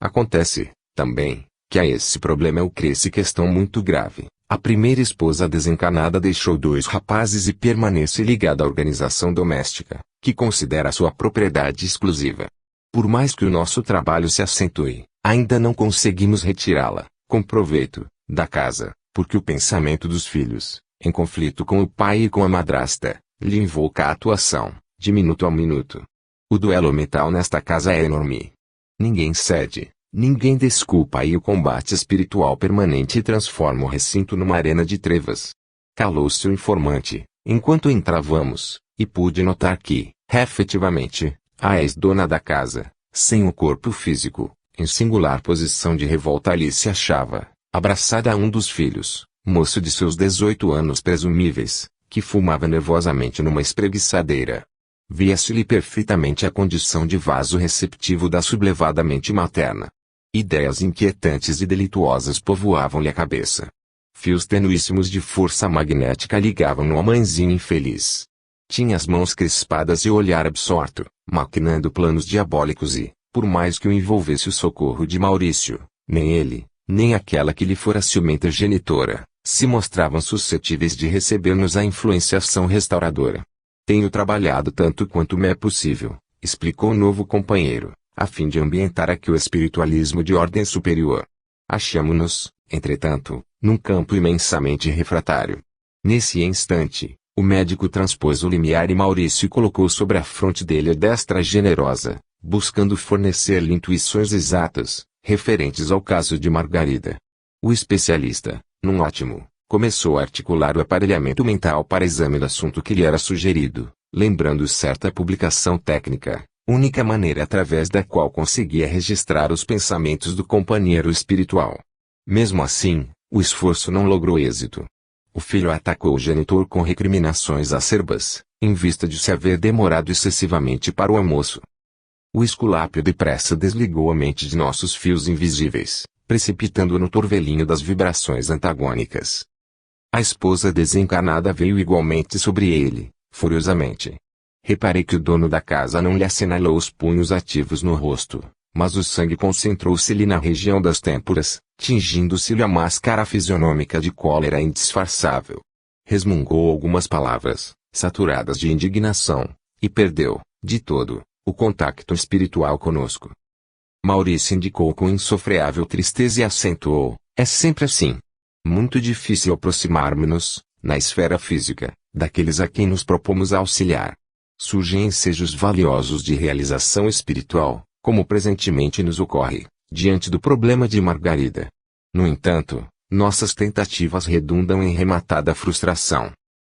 Acontece, também, que a esse problema eu cresce questão muito grave. A primeira esposa desencarnada deixou 2 rapazes e permanece ligada à organização doméstica, que considera sua propriedade exclusiva. Por mais que o nosso trabalho se acentue, ainda não conseguimos retirá-la, com proveito, da casa, porque o pensamento dos filhos, em conflito com o pai e com a madrasta, lhe invoca a atuação, de minuto a minuto. O duelo mental nesta casa é enorme. Ninguém cede, ninguém desculpa e o combate espiritual permanente transforma o recinto numa arena de trevas. Calou-se o informante, enquanto entravamos, e pude notar que, efetivamente, a ex-dona da casa, sem o corpo físico, em singular posição de revolta ali se achava, abraçada a um dos filhos, moço de seus 18 anos presumíveis, que fumava nervosamente numa espreguiçadeira. Via-se-lhe perfeitamente a condição de vaso receptivo da sublevada mente materna. Ideias inquietantes e delituosas povoavam-lhe a cabeça. Fios tenuíssimos de força magnética ligavam-no à mãezinha infeliz. Tinha as mãos crispadas e o olhar absorto, maquinando planos diabólicos e, por mais que o envolvesse o socorro de Maurício, nem ele, nem aquela que lhe fora ciumenta genitora, se mostravam suscetíveis de receber-nos a influenciação restauradora. Tenho trabalhado tanto quanto me é possível, explicou o novo companheiro, a fim de ambientar aqui o espiritualismo de ordem superior. Achamo-nos, entretanto, num campo imensamente refratário. Nesse instante, o médico transpôs o limiar e Maurício colocou sobre a fronte dele a destra generosa, buscando fornecer-lhe intuições exatas, referentes ao caso de Margarida. O especialista, num ótimo, começou a articular o aparelhamento mental para exame do assunto que lhe era sugerido, lembrando certa publicação técnica, única maneira através da qual conseguia registrar os pensamentos do companheiro espiritual. Mesmo assim, o esforço não logrou êxito. O filho atacou o genitor com recriminações acerbas, em vista de se haver demorado excessivamente para o almoço. O esculápio depressa desligou a mente de nossos fios invisíveis, precipitando-o no torvelinho das vibrações antagônicas. A esposa desencarnada veio igualmente sobre ele, furiosamente. Reparei que o dono da casa não lhe assinalou os punhos ativos no rosto, mas o sangue concentrou-se-lhe na região das têmporas, tingindo-se-lhe a máscara fisionômica de cólera indisfarçável. Resmungou algumas palavras, saturadas de indignação, e perdeu, de todo, o contacto espiritual conosco. Maurício indicou com insofreável tristeza e acentuou: é sempre assim. Muito difícil aproximar-nos, na esfera física, daqueles a quem nos propomos auxiliar. Surgem ensejos valiosos de realização espiritual, como presentemente nos ocorre, diante do problema de Margarida. No entanto, nossas tentativas redundam em rematada frustração.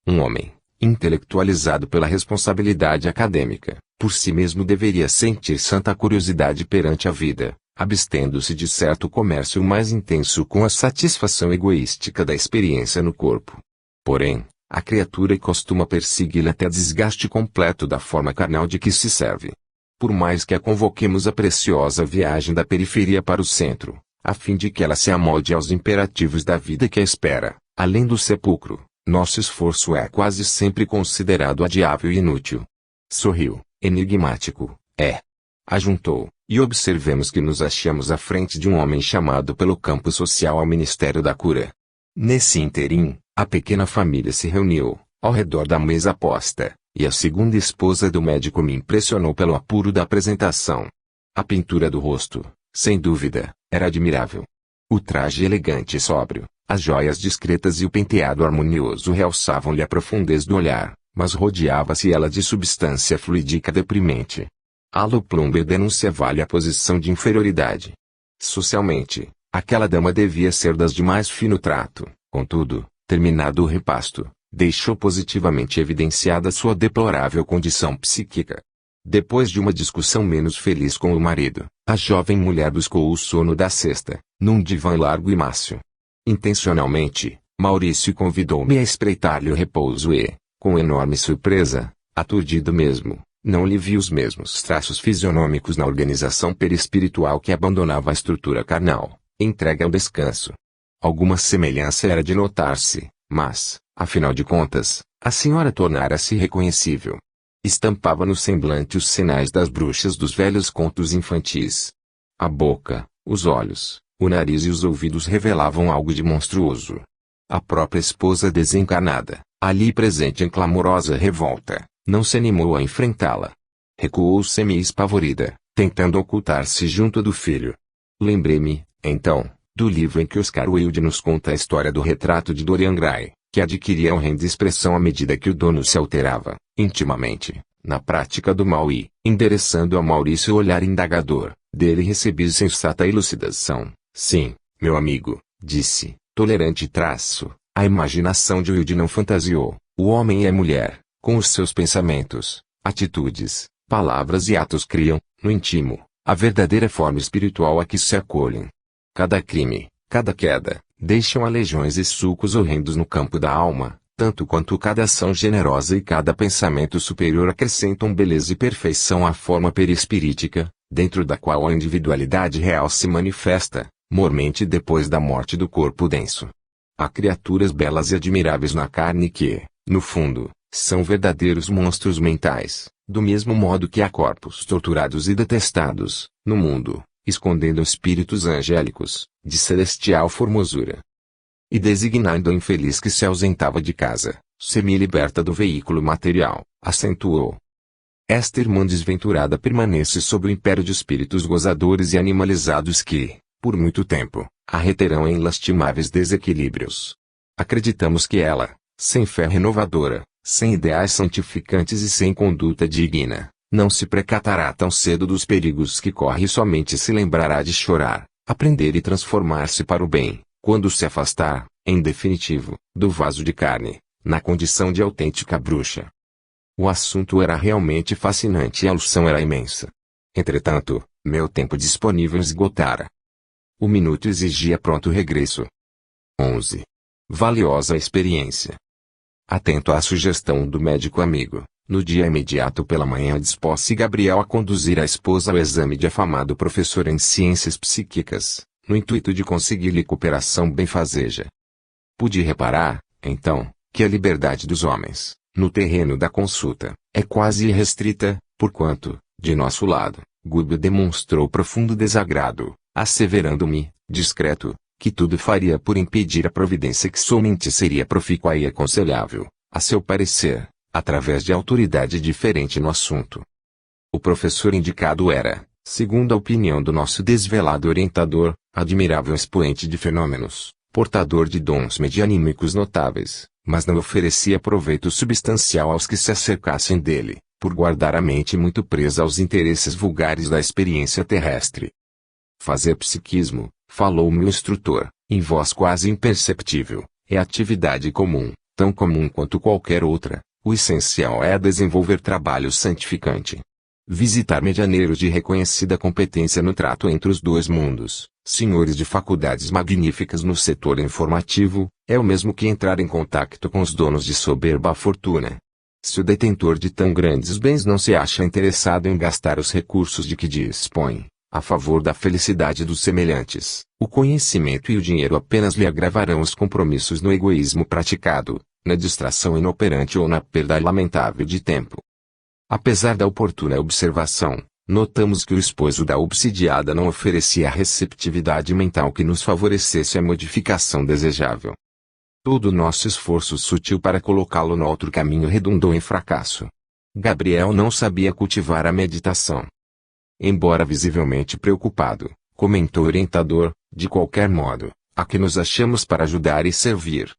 Um homem, intelectualizado pela responsabilidade acadêmica, por si mesmo deveria sentir santa curiosidade perante a vida, abstendo-se de certo comércio mais intenso com a satisfação egoística da experiência no corpo. Porém, a criatura costuma persegui-la até desgaste completo da forma carnal de que se serve. Por mais que a convoquemos à preciosa viagem da periferia para o centro, a fim de que ela se amolde aos imperativos da vida que a espera, além do sepulcro, nosso esforço é quase sempre considerado adiável e inútil. Sorriu, enigmático, ajuntou, e observemos que nos achamos à frente de um homem chamado pelo campo social ao Ministério da Cura. Nesse ínterim, a pequena família se reuniu, ao redor da mesa posta, e a segunda esposa do médico me impressionou pelo apuro da apresentação. A pintura do rosto, sem dúvida, era admirável. O traje elegante e sóbrio, as joias discretas e o penteado harmonioso realçavam-lhe a profundez do olhar, mas rodeava-se ela de substância fluídica deprimente. Halo Plumber denunciava-lhe a posição de inferioridade. Socialmente, aquela dama devia ser das de mais fino trato, contudo, terminado o repasto, deixou positivamente evidenciada sua deplorável condição psíquica. Depois de uma discussão menos feliz com o marido, a jovem mulher buscou o sono da cesta, num divã largo e mácio. Intencionalmente, Maurício convidou-me a espreitar-lhe o repouso e, com enorme surpresa, aturdido mesmo, não lhe vi os mesmos traços fisionômicos na organização perispiritual que abandonava a estrutura carnal, entregue ao descanso. Alguma semelhança era de notar-se, mas, afinal de contas, a senhora tornara-se reconhecível. Estampava no semblante os sinais das bruxas dos velhos contos infantis. A boca, os olhos, o nariz e os ouvidos revelavam algo de monstruoso. A própria esposa desencarnada, ali presente em clamorosa revolta, não se animou a enfrentá-la. Recuou semi-espavorida, tentando ocultar-se junto do filho. Lembrei-me, então, do livro em que Oscar Wilde nos conta a história do retrato de Dorian Gray, que adquiria horrenda expressão à medida que o dono se alterava, intimamente, na prática do mal e, endereçando a Maurício o olhar indagador, dele recebi sensata elucidação. Sim, meu amigo, disse, tolerante traço, a imaginação de Wilde não fantasiou, o homem e a mulher, com os seus pensamentos, atitudes, palavras e atos criam, no íntimo, a verdadeira forma espiritual a que se acolhem. Cada crime, cada queda, deixam aleijões e sulcos horrendos no campo da alma, tanto quanto cada ação generosa e cada pensamento superior acrescentam beleza e perfeição à forma perispirítica, dentro da qual a individualidade real se manifesta, mormente depois da morte do corpo denso. Há criaturas belas e admiráveis na carne que, no fundo, são verdadeiros monstros mentais, do mesmo modo que há corpos torturados e detestados, no mundo, escondendo espíritos angélicos, de celestial formosura. E designando a infeliz que se ausentava de casa, semi-liberta do veículo material, acentuou. Esta irmã desventurada permanece sob o império de espíritos gozadores e animalizados que, por muito tempo, a reterão em lastimáveis desequilíbrios. Acreditamos que ela, sem fé renovadora, sem ideais santificantes e sem conduta digna, não se precatará tão cedo dos perigos que corre e somente se lembrará de chorar, aprender e transformar-se para o bem, quando se afastar, em definitivo, do vaso de carne, na condição de autêntica bruxa. O assunto era realmente fascinante e a alução era imensa. Entretanto, meu tempo disponível esgotara. O minuto exigia pronto regresso. 11. Valiosa experiência. Atento à sugestão do médico amigo, no dia imediato pela manhã dispôs-se Gabriel a conduzir a esposa ao exame de afamado professor em ciências psíquicas, no intuito de conseguir-lhe cooperação benfazeja. Pude reparar, então, que a liberdade dos homens, no terreno da consulta, é quase irrestrita, porquanto, de nosso lado, Gubbio demonstrou profundo desagrado, asseverando-me, discreto, que tudo faria por impedir a providência que somente seria profícua e aconselhável, a seu parecer, através de autoridade diferente no assunto. O professor indicado era, segundo a opinião do nosso desvelado orientador, admirável expoente de fenômenos, portador de dons medianímicos notáveis, mas não oferecia proveito substancial aos que se acercassem dele, por guardar a mente muito presa aos interesses vulgares da experiência terrestre. Fazer psiquismo, falou-me o instrutor, em voz quase imperceptível, é atividade comum, tão comum quanto qualquer outra. O essencial é desenvolver trabalho santificante. Visitar medianeiros de reconhecida competência no trato entre os dois mundos, senhores de faculdades magníficas no setor informativo, é o mesmo que entrar em contacto com os donos de soberba fortuna. Se o detentor de tão grandes bens não se acha interessado em gastar os recursos de que dispõe, a favor da felicidade dos semelhantes, o conhecimento e o dinheiro apenas lhe agravarão os compromissos no egoísmo praticado, na distração inoperante ou na perda lamentável de tempo. Apesar da oportuna observação, notamos que o esposo da obsidiada não oferecia a receptividade mental que nos favorecesse a modificação desejável. Todo o nosso esforço sutil para colocá-lo no outro caminho redundou em fracasso. Gabriel não sabia cultivar a meditação. Embora visivelmente preocupado, comentou o orientador, de qualquer modo, aqui nos achamos para ajudar e servir.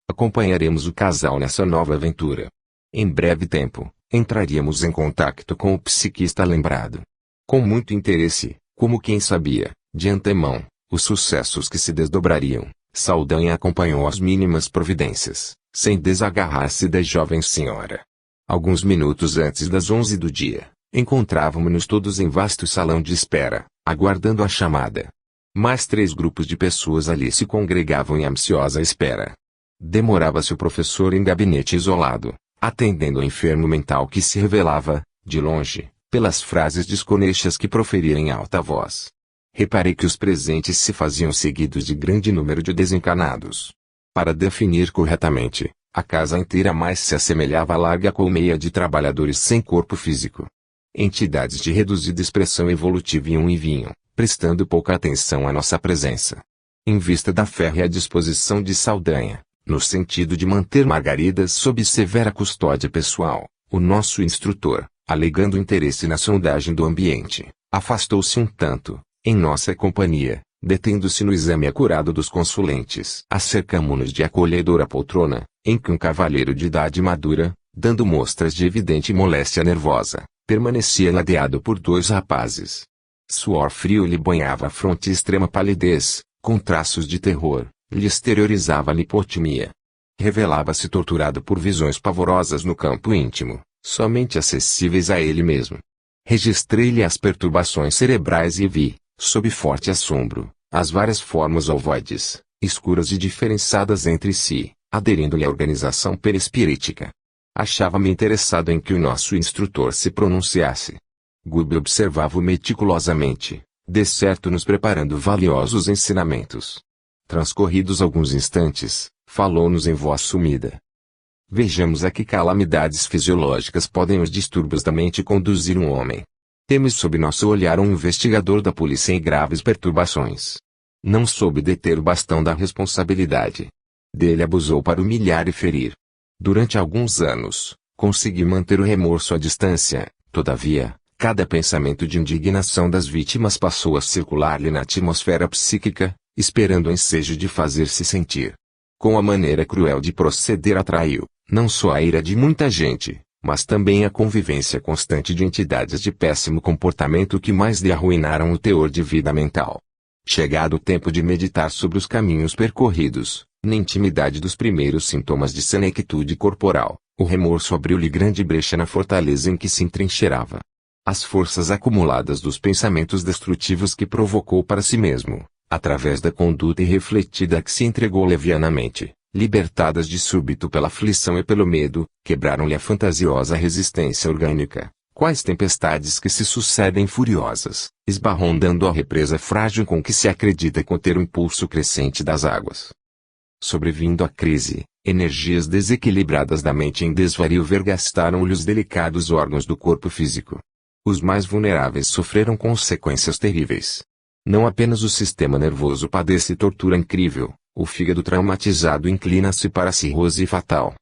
Acompanharemos o casal nessa nova aventura. Em breve tempo, entraríamos em contato com o psiquista lembrado. Com muito interesse, como quem sabia, de antemão, os sucessos que se desdobrariam, Saldanha acompanhou as mínimas providências, sem desagarrar-se da jovem senhora. Alguns minutos antes das 11 do dia, encontrávamos-nos todos em vasto salão de espera, aguardando a chamada. Mais 3 grupos de pessoas ali se congregavam em ansiosa espera. Demorava-se o professor em gabinete isolado, atendendo ao enfermo mental que se revelava, de longe, pelas frases desconexas que proferia em alta voz. Reparei que os presentes se faziam seguidos de grande número de desencanados. Para definir corretamente, a casa inteira mais se assemelhava à larga colmeia de trabalhadores sem corpo físico. Entidades de reduzida expressão evolutiva iam e vinham, prestando pouca atenção à nossa presença. Em vista da férrea disposição de Saldanha, no sentido de manter Margarida sob severa custódia pessoal, o nosso instrutor, alegando interesse na sondagem do ambiente, afastou-se um tanto, em nossa companhia, detendo-se no exame acurado dos consulentes. Acercamo-nos de acolhedora poltrona, em que um cavalheiro de idade madura, dando mostras de evidente moléstia nervosa, permanecia ladeado por 2 rapazes. Suor frio lhe banhava a fronte e extrema palidez, com traços de terror, lhe exteriorizava a lipotimia. Revelava-se torturado por visões pavorosas no campo íntimo, somente acessíveis a ele mesmo. Registrei-lhe as perturbações cerebrais e vi, sob forte assombro, as várias formas ovoides, escuras e diferenciadas entre si, aderindo-lhe à organização perispirítica. Achava-me interessado em que o nosso instrutor se pronunciasse. Gubbio observava-o meticulosamente, de certo nos preparando valiosos ensinamentos. Transcorridos alguns instantes, falou-nos em voz sumida. Vejamos a que calamidades fisiológicas podem os distúrbios da mente conduzir um homem. Temos sob nosso olhar um investigador da polícia em graves perturbações. Não soube deter o bastão da responsabilidade. Dele abusou para humilhar e ferir. Durante alguns anos, consegui manter o remorso à distância, todavia, cada pensamento de indignação das vítimas passou a circular-lhe na atmosfera psíquica, esperando o ensejo de fazer-se sentir. Com a maneira cruel de proceder atraiu, não só a ira de muita gente, mas também a convivência constante de entidades de péssimo comportamento que mais lhe arruinaram o teor de vida mental. Chegado o tempo de meditar sobre os caminhos percorridos, na intimidade dos primeiros sintomas de senectude corporal, o remorso abriu-lhe grande brecha na fortaleza em que se entrincheirava. As forças acumuladas dos pensamentos destrutivos que provocou para si mesmo, através da conduta irrefletida a que se entregou levianamente, libertadas de súbito pela aflição e pelo medo, quebraram-lhe a fantasiosa resistência orgânica, quais tempestades que se sucedem furiosas, esbarrondando a represa frágil com que se acredita conter o impulso crescente das águas. Sobrevindo a crise, energias desequilibradas da mente em desvario vergastaram-lhe os delicados órgãos do corpo físico. Os mais vulneráveis sofreram consequências terríveis. Não apenas o sistema nervoso padece tortura incrível, o fígado traumatizado inclina-se para a cirrose fatal.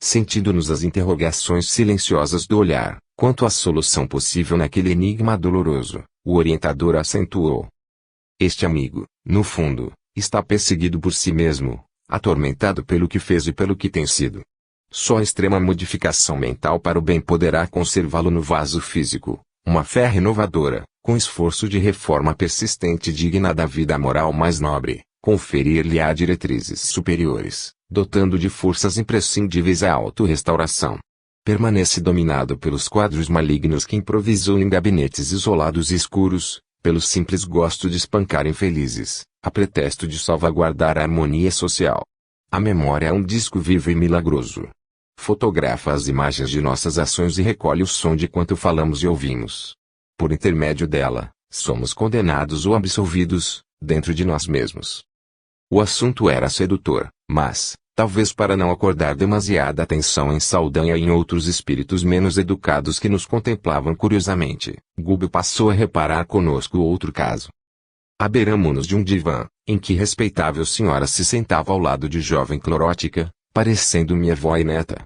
Sentindo-nos as interrogações silenciosas do olhar, quanto à solução possível naquele enigma doloroso, o orientador acentuou. Este amigo, no fundo, está perseguido por si mesmo, atormentado pelo que fez e pelo que tem sido. Só extrema modificação mental para o bem poderá conservá-lo no vaso físico. Uma fé renovadora, com esforço de reforma persistente digna da vida moral mais nobre, conferir-lhe-á diretrizes superiores, dotando de forças imprescindíveis à autorrestauração. Permanece dominado pelos quadros malignos que improvisou em gabinetes isolados e escuros, pelo simples gosto de espancar infelizes, a pretexto de salvaguardar a harmonia social. A memória é um disco vivo e milagroso. Fotografa as imagens de nossas ações e recolhe o som de quanto falamos e ouvimos. Por intermédio dela, somos condenados ou absolvidos, dentro de nós mesmos. O assunto era sedutor, mas, talvez para não acordar demasiada atenção em Saldanha e em outros espíritos menos educados que nos contemplavam curiosamente, Gúbio passou a reparar conosco outro caso. Abeiramo-nos de um divã, em que respeitável senhora se sentava ao lado de jovem clorótica, parecendo minha avó e neta.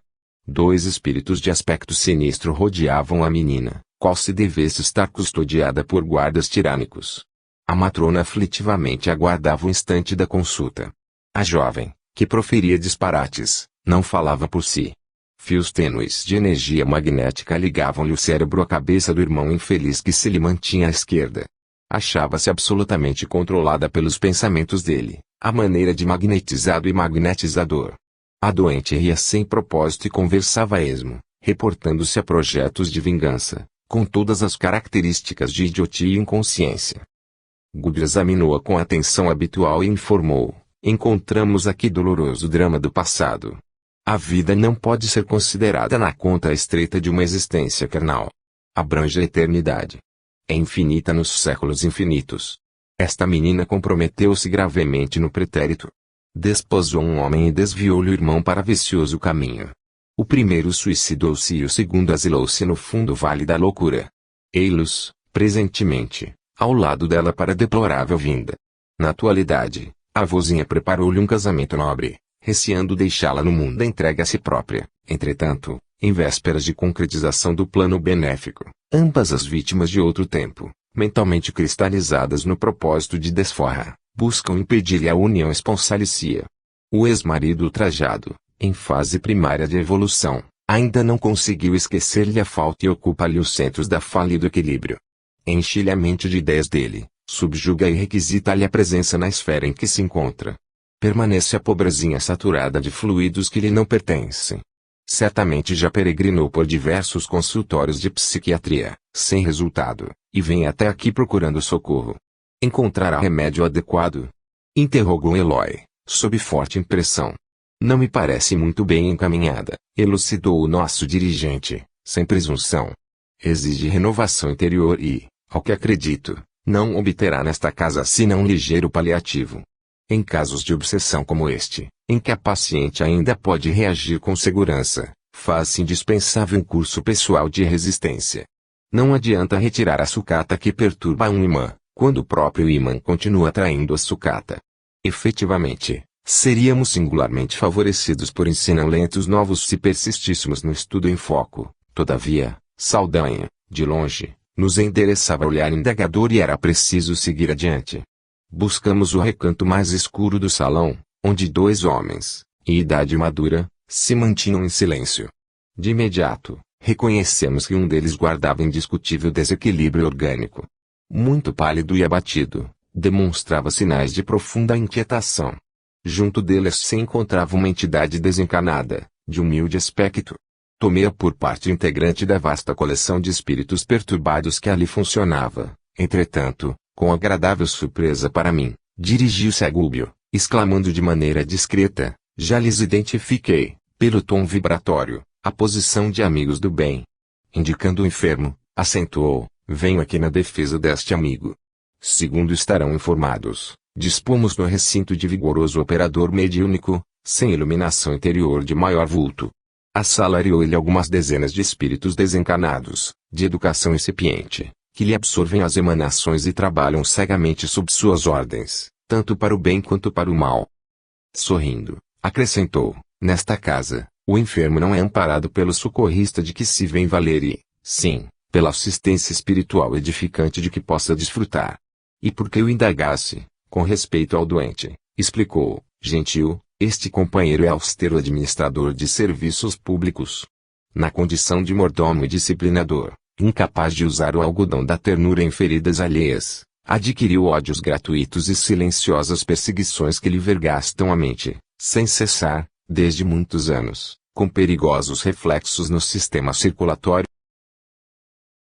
Dois espíritos de aspecto sinistro rodeavam a menina, qual se devesse estar custodiada por guardas tirânicos. A matrona aflitivamente aguardava o instante da consulta. A jovem, que proferia disparates, não falava por si. Fios tênues de energia magnética ligavam-lhe o cérebro à cabeça do irmão infeliz que se lhe mantinha à esquerda. Achava-se absolutamente controlada pelos pensamentos dele, à maneira de magnetizado e magnetizador. A doente ria sem propósito e conversava a esmo, reportando-se a projetos de vingança, com todas as características de idiotia e inconsciência. Gúbio examinou-a com a atenção habitual e informou: encontramos aqui doloroso drama do passado. A vida não pode ser considerada na conta estreita de uma existência carnal. Abrange a eternidade. É infinita nos séculos infinitos. Esta menina comprometeu-se gravemente no pretérito. Desposou um homem e desviou-lhe o irmão para vicioso caminho. O primeiro suicidou-se e o segundo asilou-se no fundo vale da loucura. Ei-los, presentemente, ao lado dela para deplorável vinda. Na atualidade, a vozinha preparou-lhe um casamento nobre, receando deixá-la no mundo entregue a si própria. Entretanto, em vésperas de concretização do plano benéfico, ambas as vítimas de outro tempo, mentalmente cristalizadas no propósito de desforra, buscam impedir-lhe a união esponsalícia. O ex-marido ultrajado, em fase primária de evolução, ainda não conseguiu esquecer-lhe a falta e ocupa-lhe os centros da fala e do equilíbrio. Enche-lhe a mente de ideias dele, subjuga e requisita-lhe a presença na esfera em que se encontra. Permanece a pobrezinha saturada de fluidos que lhe não pertencem. Certamente já peregrinou por diversos consultórios de psiquiatria, sem resultado, e vem até aqui procurando socorro. Encontrará remédio adequado? Interrogou Eloy, sob forte impressão. Não me parece muito bem encaminhada, elucidou o nosso dirigente, sem presunção. Exige renovação interior e, ao que acredito, não obterá nesta casa senão um ligeiro paliativo. Em casos de obsessão como este, em que a paciente ainda pode reagir com segurança, faz-se indispensável um curso pessoal de resistência. Não adianta retirar a sucata que perturba um imã, quando o próprio imã continua atraindo a sucata. Efetivamente, seríamos singularmente favorecidos por ensinamentos novos se persistíssemos no estudo em foco. Todavia, Saldanha, de longe, nos endereçava olhar indagador e era preciso seguir adiante. Buscamos o recanto mais escuro do salão, onde dois homens, em idade madura, se mantinham em silêncio. De imediato, reconhecemos que um deles guardava indiscutível desequilíbrio orgânico. Muito pálido e abatido, demonstrava sinais de profunda inquietação. Junto deles se encontrava uma entidade desencanada, de humilde aspecto. Tomei-a por parte integrante da vasta coleção de espíritos perturbados que ali funcionava. Entretanto, com agradável surpresa para mim, dirigiu-se a Gúbio, exclamando de maneira discreta: já lhes identifiquei, pelo tom vibratório, a posição de amigos do bem. Indicando o enfermo, acentuou: venho aqui na defesa deste amigo. Segundo estarão informados, dispomos no recinto de vigoroso operador mediúnico, sem iluminação interior de maior vulto. Assalariou-lhe algumas dezenas de espíritos desencanados, de educação incipiente, que lhe absorvem as emanações e trabalham cegamente sob suas ordens, tanto para o bem quanto para o mal. Sorrindo, acrescentou: nesta casa, o enfermo não é amparado pelo socorrista de que se vem valer e, sim, pela assistência espiritual edificante de que possa desfrutar. E porque o indagasse, com respeito ao doente, explicou: gentil, Este companheiro é austero administrador de serviços públicos. Na condição de mordomo e disciplinador, incapaz de usar o algodão da ternura em feridas alheias, adquiriu ódios gratuitos e silenciosas perseguições que lhe vergastam a mente, sem cessar, desde muitos anos, com perigosos reflexos no sistema circulatório